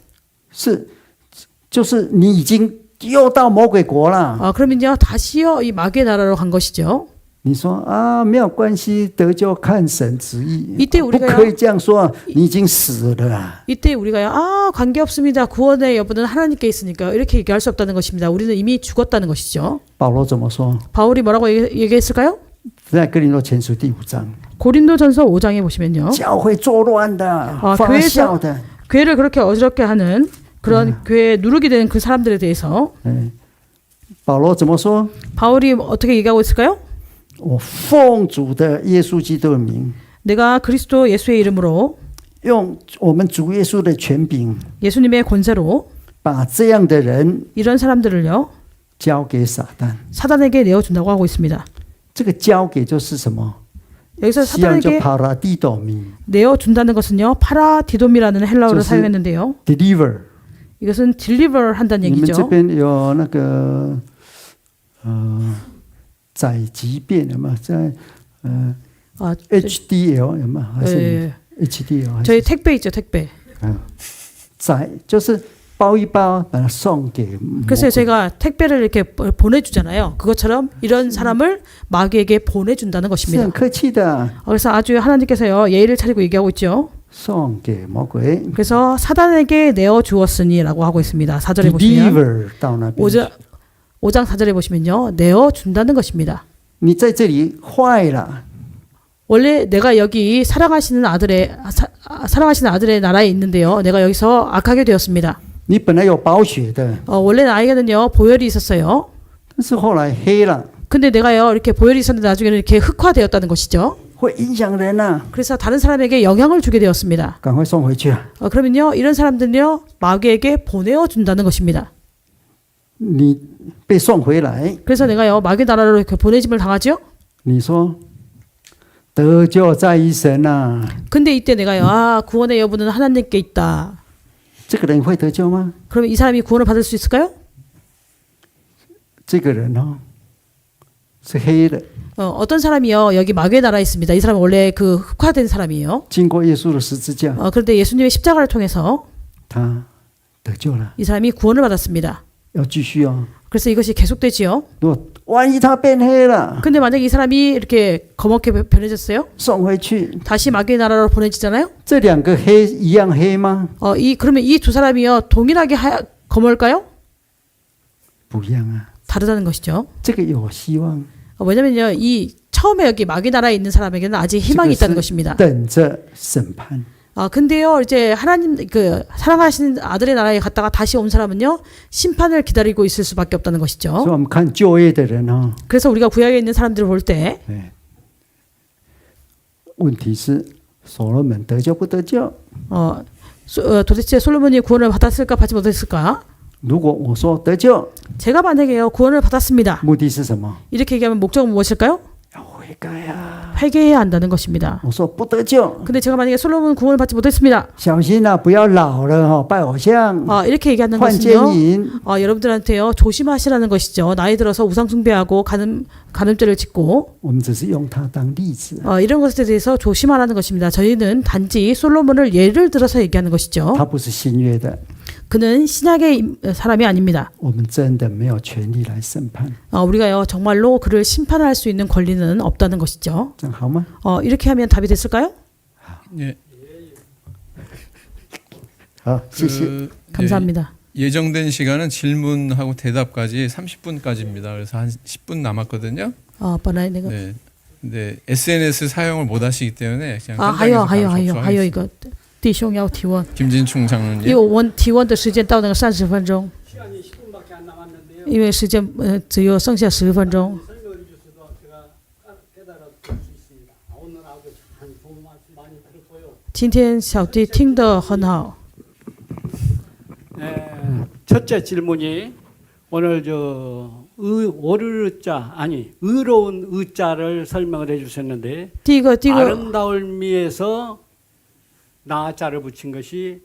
就是你已经又到魔鬼国了。 그러면요 다시요 이 마귀의 나라로 간 것이죠. 你说啊，没有关系，得救看神旨意， 이때 不 우리가요 可以这样说，你已经死了啊。 이때 우리가요 관계없습니다. 구원의 여부는 하나님께 있으니까 이렇게 얘기할 수 없다는 것입니다. 우리는 이미 죽었다는 것이죠. 保罗怎么说？ 바울이 뭐라고 얘기했을까요? 在哥林多前书第5章， 고린도전서 5장에 보시면요. 教会作乱的，发酵的。 교회를 그렇게 어지럽게 하는 그런 교회에 누르게 되는 그 사람들에 대해서 保罗怎么说？ 바울이 어떻게 얘기하고 있을까요? 我奉主的耶稣基督的名， 내가 그리스도 예수의 이름으로 用我们主耶稣的权柄， 예수님의 권세로 把这样的人 이런 사람들을요 交给撒旦。 사단에게 내어준다고 하고 있습니다. 这个交给就是什么？ 여기서 西洋叫 사단에게 파라디도미 내어준다는 것은요 파라디돔이라는 헬라어로就是 사용했는데요. deliver。 이것은 deliver 한다는 你们这 얘기죠. 边有那个载急便有没有？在HDL 有没有？还是 예, HDL？ 还是 저희 택배 있죠 택배. 载就是包一包，把它送给魔 그래서 鬼。 제가 택배를 이렇게 보내주잖아요. 그것처럼 이런 사람을 마귀에게 보내준다는 是 것입니다. 很客气的， 그래서 아주 하나님께서요 예의를 차리고 얘기하고 있죠. 送给魔鬼 그래서 사단에게 내어 주었으니라고 하고 있습니다. 4절에 보시면 ，deliver 到那边去。 5장 4절에 보시면요 내어 준다는 것입니다. 你在这里坏了， 원래 내가 여기 사랑하시는 아들의 나라에 있는데요. 내가 여기서 악하게 되었습니다. 你本来有宝血的， 원래 나에게는요 보혈이 있었어요. 但是后来黑了， 근데 내가요 이렇게 보혈이 있었는데 나중에는 이렇게 흑화되었다는 것이죠. 会影响人啊， 그래서 다른 사람에게 영향을 주게 되었습니다. 赶快送回去啊！ 그러면요 이런 사람들은요 마귀에게 보내어 준다는 것입니다. 你被送回来， 그래서 내가요 마귀 나라로 이렇게 보내짐을 당하죠. 你说得救在于神啊， 근데 이때 내가요 구원의 여부는 하나님께 있다. 这个人会得救吗？ 그러면 이 사람이 구원을 받을 수 있을까요? 这个人是黑的， 어떤 사람이요 여기 마귀의 나라에 있습니다. 이 사람은 원래 그 흑화된 사람이에요. 经过耶稣的十字架， 그런데 예수님의 십자가를 통해서 他得救了， 이 사람이 구원을 받았습니다. 要继续哦。 그래서 이것이 계속되지요. 如果万一他变黑了， 근데 만약에 이 사람이 이렇게 검게 변해졌어요? 送回去， 다시 마귀의 나라로 보내지잖아요. 这两个黑一样黑吗？ 그러면 이 두 사람이요 동일하게 검을까요? 不一样啊， 다르다는 것이죠. 这个有希望， 왜냐면요 이 처음에 여기 마귀 나라에 있는 사람에게는 아직 희망이 있다는 것입니다. 等着审判。 근데요 이제 하나님 그 사랑하시는 아들의 나라에 갔다가 다시 온 사람은요 심판을 기다리고 있을 수밖에 없다는 所以 것이죠. 我们看就业的人그래서 우리가 구약에 있는 사람들을 볼 때 问题是所罗门得救不得救？ 어, 도대체 솔로몬이 구원을 받았을까 받지 못했을까? 如果我说得救， 제가 만약에요 구원을 받았습니다. 目的是什么？ 이렇게 얘기하면 목적은 무엇일까요? 要悔改呀！ 회개해야 한다는 것입니다. 我说不得救， 근데 제가 만약에 솔로몬 구원을 받지 못했습니다. 小心啊，不要老了哈、拜偶像， 이렇게 얘기하는 换奸 것은요. 淫， 여러분들한테요 조심하시라는 것이죠. 나이 들어서 우상 숭배하고 간음죄를 짓고 我们只是用它当例子， 이런 것에 대해서 조심하라는 것입니다. 저희는 단지 솔로몬을 예를 들어서 얘기하는 것이죠. 它不是新约的， 그는 신약의 사람이 아닙니다. 我们真的没有权利来审判， 우리가요 정말로 그를 심판할 수 있는 권리는 없다는 것이죠. 这样好吗？ 이렇게 하면 답이 됐을까요? 예. 好，谢谢。 그, 감사합니다. 예, 예정된 시간은 질문하고 대답까지 30분까지입니다. 그래서 한 10분 남았거든요. 本来那个 네. 근데 SNS 사용을 못 하시기 때문에 그냥 还有 현장에서 바로 还有一 접수하겠습니다. 个弟兄要提问， 김진충 因为 장로님. 我们提问的时间到那个30分钟， 시간이 10분밖에 안 남았는데요. 因为时间只有剩下10分钟。 설명해 주셔도 제가 깨달아 볼 수 있습니다. 오늘 아주 참 좋은 말씀 많이 들었고요. 今天小弟听得很好。 첫째 질문이 오늘 오르자 아니 의로운 의자를 설명을 해주셨는데 第一个 아름다울미에서 나자를 붙인 것이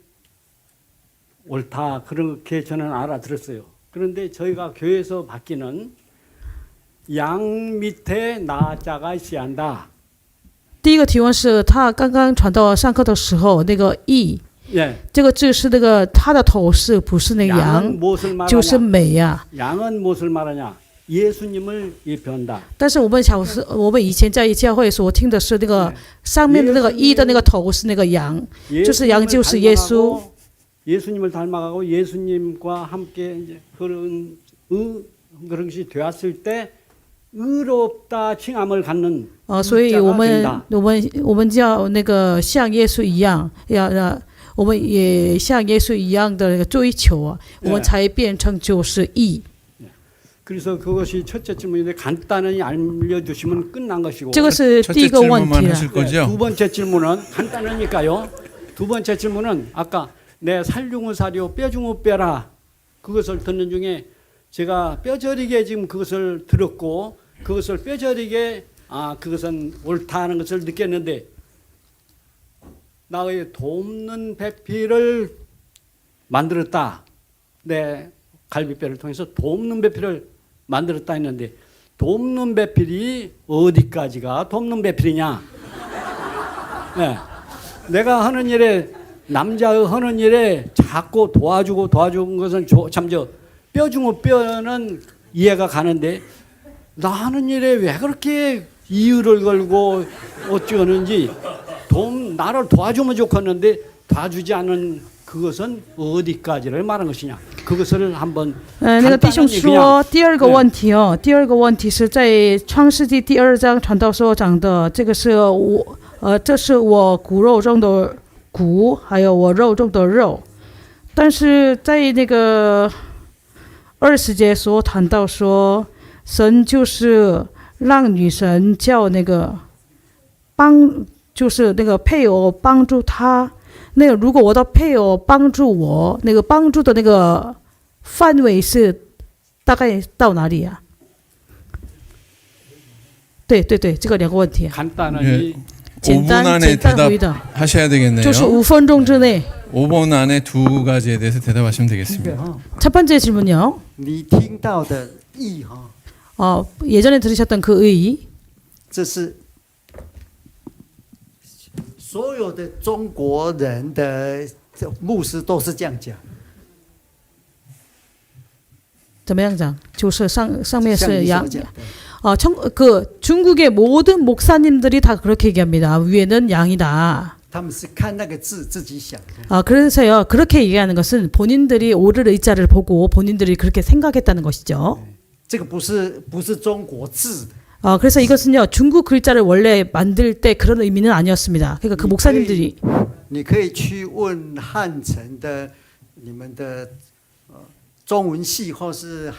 옳다 그렇게 저는 알아들었어요. 그런데 저희가 교회에서 받기는 양 밑에 나자가 있어야 한다. 第一个提问是他刚刚传到上课的时候，那个义 예. 这个字是那个他的头是不是那个 양은 羊， 무엇을 就是 말하냐? 美呀、 양은 무엇을 말하냐? 예수님을 예표한다. 但是我们以前在教会所听的是那个上面的那个一的那个头是那个羊，就是羊就是耶稣。 예수님을 닮아가고 예수님과 함께 이제 그런 그런 것이 되었을 때 의롭다 칭함을 갖는 所以我 의자가 们 된다. 我们叫那个像耶稣一样，我们也像耶稣一样的那个追求啊，我们才变成就是义。 그래서 그것이 첫째 질문인데 간단히 알려주시면 끝난 것이고 这个是第一 첫째 个问题 질문만 了。 하실 거죠? 두 번째 질문은 간단하니까요. 두 번째 질문은 아까 내 살중을 사려 뼈중을 빼라 그것을 듣는 중에 제가 뼈저리게 지금 그것을 들었고 그것을 뼈저리게 그것은 옳다는 것을 느꼈는데 나의 돕는 배필을 만들었다. 내 갈비뼈를 통해서 돕는 배필을 만들었다 했는데 돕는 배필이 어디까지가 돕는 배필이냐? 네. 내가 하는 일에 남자의 하는 일에 자꾸 도와주는 것은 뼈중의 뼈는 이해가 가는데 나 하는 일에 왜 그렇게 이유를 걸고 어쩌는지 나를 도와주면 좋겠는데 도와주지 않는 그것은 어디까지를 말한 것이냐? 그것을 한번 那个弟兄说第二个问题哦，第二个问题是在创世纪第2章传道所讲的，这个是这是我骨肉中的骨，还有我肉中的肉，但是在那个20节所谈到说，神就是让女神叫那个就是那个配偶帮助他。 那个如果我的配偶帮助我，那个帮助的那个范围是大概到哪里啊？对，这个两个问题。 간단하게 简单 5분 안에 回答， 대답하셔야 되겠네요. 就是5分钟之内。 5분 안에 두 가지에 대해서 대답하시면 되겠습니다. 첫 번째 질문요. 你听到的义哈， 예전에 들으셨던 그 의, 这是所有的中国人的牧师都是这样讲。怎么样讲？就是上面像是羊你所讲的， 그 중국의 모든 목사님들이 다 그렇게 얘기합니다. 위에는 양이다. 他们是看那个字自己想的。 그래서요. 그렇게 얘기하는 것은 본인들이 오를 의자를 보고 본인들이 그렇게 생각했다는 것이죠. 这个不是中国字的。 그래서 이것은요. 중국 글자를 원래 만들 때 그런 의미는 아니었습니다. 그러니까 그 목사님들이 你可以去问汉城的你们的中文系或是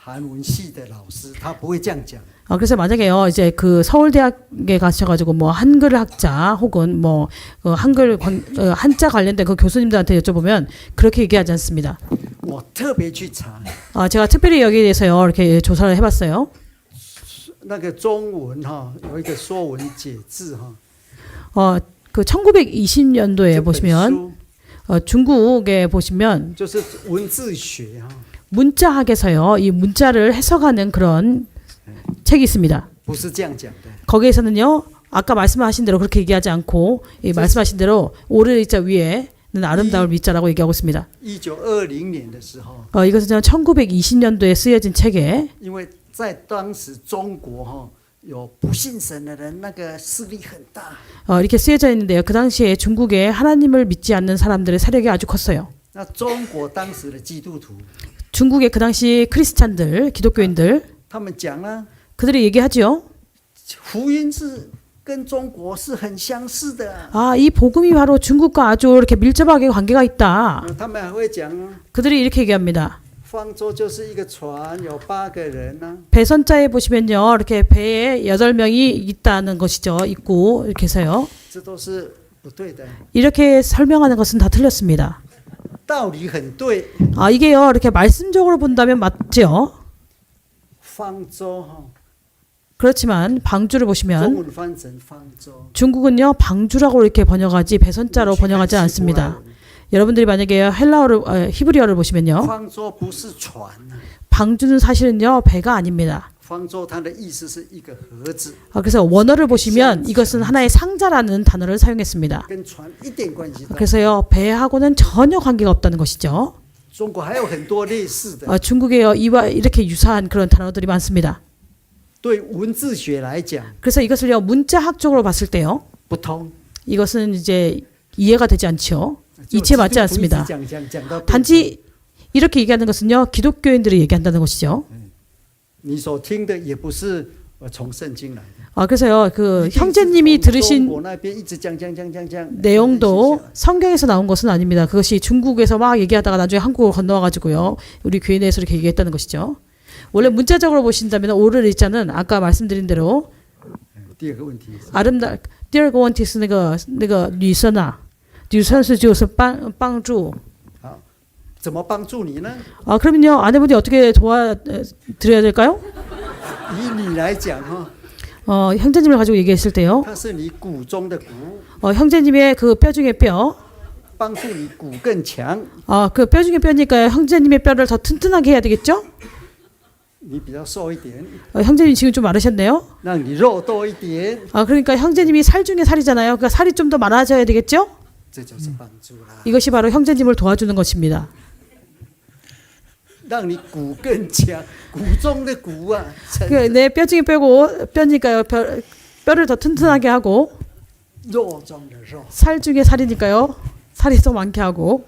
韩文系的老师，他不会这样讲。 그래서 만약에요, 이제 그 서울대학에 가셔가지고 뭐 한글 학자 혹은 뭐 한글 한자 관련된 그 교수님들한테 여쭤보면 그렇게 얘기하지 않습니다. 我特别去查 제가 특별히 여기에 대해서요, 이렇게 조사를 해봤어요. 那个中文哈，有一个《说文解字》哈， 그 1920년도에 보시면 书 중국에 보시면 就是文字学哈， 문자학에서요, 이 문자를 해석하는 그런 책이 있습니다. 不是这样讲的。 거기에서는요, 아까 말씀하신 대로 그렇게 얘기하지 않고 이 말씀하신 대로 오르리자 위에는 아름다울 미자라고 얘기하고 있습니다. 1920年的时候， 이것은 1920년도에 쓰여진 책에 因为在当时中国哈有不信神的人，那个势力很大。 이렇게 쓰여져 있는데요. 그 당시에 중국에 하나님을 믿지 않는 사람들의 세력이 아주 컸어요. 那中国当时的基督徒， 중국의 그 당시 크리스찬들, 기독교인들 他们讲啊， 그들이 얘기하죠. 福音是跟中国是很相似的。 이 복음이 바로 중국과 아주 이렇게 밀접하게 관계가 있다. 他们还会讲啊， 그들이 이렇게 얘기합니다. 方舟就是一个船，有8个人啊。 배선자에 보시면요, 이렇게 배에 8명이 있다는 것이죠. 있고 이렇게 해서요. 这都是不对的， 이렇게 설명하는 것은 다 틀렸습니다. 道理很对。 이게요, 이렇게 말씀적으로 본다면 맞죠. 方舟哈， 그렇지만 방주를 中 보시면 文翻成方舟， 중국은요, 방주라고 이렇게 번역하지 배선자로 번역하지 않습니다. 여러분들이 만약에 히브리어를 보시면요, 方舟不是船啊， 방주는 사실은요, 배가 아닙니다. 方舟它的意思是一个盒子， 그래서 원어를 보시면 이것은 하나의 상자라는 단어를 사용했습니다. 跟船一点关系都没有。 그래서요, 배하고는 전혀 관계가 없다는 것이죠. 中国还有很多类似的。 중국에요, 이와 이렇게 유사한 그런 단어들이 많습니다. 对文字学来讲 그래서 이것을요, 문자학적으로 봤을 때요, 不通， 이것은 이제 이해가 되지 않죠. 就 이치에 맞지 基督徒一直 않습니다. 讲到变成 단지 이렇게 얘기하는 것은요, 기독교인들이 얘기한다는 것이죠. 你所听的也不是从圣经来的。 그래서요, 그 一定是 형제님이 从中 들으신 国那边一直讲 내용도 성경에서 나온 것은 아닙니다. 그것이 중국에서 막 얘기하다가 나중에 한국으로 건너와가지고요, 우리 교회 내에서 이렇게 얘기했다는 것이죠. 원래 문자적으로 보신다면 오르리자는 아까 말씀드린 대로 第二个问题是 아름다. 第二个问题是那个女生啊，女生是就是帮助。怎么帮助你呢？ 그러면요, 아내분이 어떻게 도와드려야 될까요? 以你来讲哈， 형제님을 가지고 얘기했을 때요, 它是你骨中的骨， 형제님의 그 뼈 중에 뼈, 帮助你骨更强。 그 뼈 중에 뼈니까 형제님의 뼈를 더 튼튼하게 해야 되겠죠? 你比较瘦一点， 형제님 지금 좀 마르셨네요. 让你肉多一点， 그러니까 형제님이 살 중에 살이잖아요. 그러니까 살이 좀 더 많아져야 되겠죠? 这就是帮助啦， 이것이 바로 형제님을 도와주는 것입니다. 让你骨更强，骨中的骨啊， 내 뼈 중에 뼈니까요. 뼈를 더 튼튼하게 하고, 肉中的肉。 살 중에 살이니까요. 살이 더 많게 하고.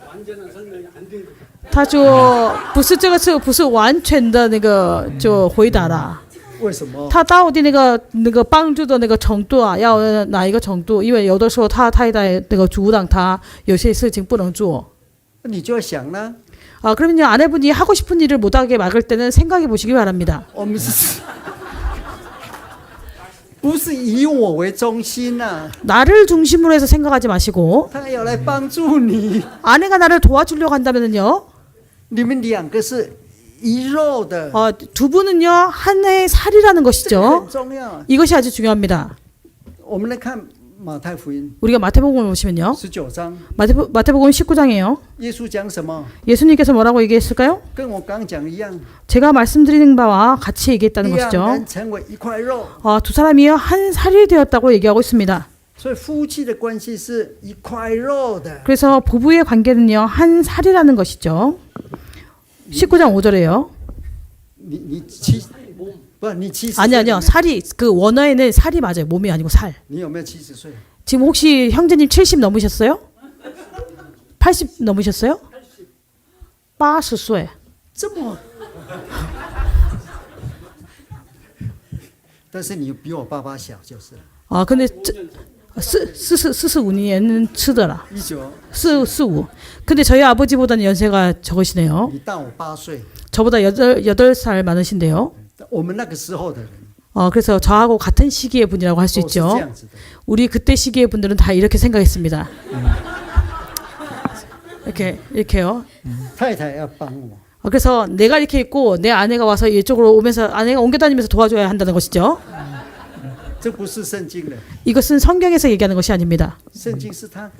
완전한 설명이 안 된 거. 他说不是这个是不是完全的那个就回答了。为什么？他到底那个帮助的那个程度啊，要哪一个程度？因为有的时候他太太那个阻挡他有些事情不能做。你就要想呢， 그러면 아내분이 하고 싶은 일을 못하게 막을 때는 생각해 보시기 바랍니다. 我们是不是以我为中心呐、 나를 중심으로 해서 생각하지 마시고 他要来帮助你， 아내가 나를 도와주려고 한다면요, 你们两个是一肉的， 두 분은요 하나의 살이라는 这个 것이죠. 很重要。 이것이 아주 중요합니다. 我们来看马太福音 우리가 마태복음을 보시면요, 19章， 마태복음 19장이에요. 耶稣讲什么？ 예수님께서 뭐라고 얘기했을까요? 跟我刚讲一样， 제가 말씀드리는 바와 같이 얘기했다는 两 것이죠. 人成为一块肉。 두 사람이요 한 살이 되었다고 얘기하고 있습니다. 所以夫妻的关系是一块肉的。 그래서 부부의 관계는요 한 살이라는 것이죠. 19장 5절에요. 你七不，你70 아니요 살이 그 원어에는 살이 맞아요. 몸이 아니고 살. 你有没有70岁？ 지금 혹시 형제님 70 넘으셨어요? 80 넘으셨어요? 80岁. 这么？但是你比我爸爸小就是了。 근데 45年吃的啦. 19， 45. 근데 저희 아버지보다는 연세가 적으시네요. 你大我8岁， 저보다 8살 많으신데요. 我们那个时候的人 그래서 저하고 같은 시기의 분이라고 할 수 都是这 있죠. 样子的。 우리 그때 시기의 분들은 다 이렇게 생각했습니다. 이렇게요. 太太要帮我， 그래서 내가 이렇게 있고 내 아내가 와서 이쪽으로 오면서 아내가 옮겨 다니면서 도와줘야 한다는 것이죠. 这不是圣经的， 이것은 성경에서 얘기하는 것이 아닙니다. 圣经是它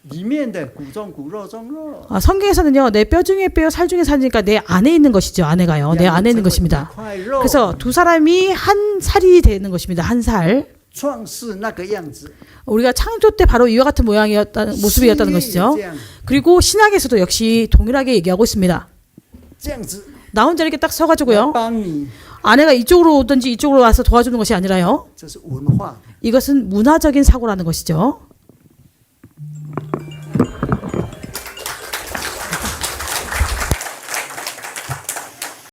里面的骨中骨肉中肉。 성경에서는요, 내 뼈 중에 뼈, 살 중에 살이니까 내 안에 있는 것이죠. 아내가요. 내 안에 있는 것입니다. 块肉， 그래서 두 사람이 한 살이 되는 것입니다. 한 살. 创世那个样子， 우리가 창조 때 바로 이와 같은 모양이었다는 모습이었다는 것이죠. 这样 그리고 신약에서도 역시 동일하게 얘기하고 있습니다. 这样子， 나 혼자 이렇게 딱 我 서가지고요. 帮你， 아내가 이쪽으로 오든지 이쪽으로 와서 도와주는 것이 아니라요. 这是文化的。 이것은 문화적인 사고라는 것이죠.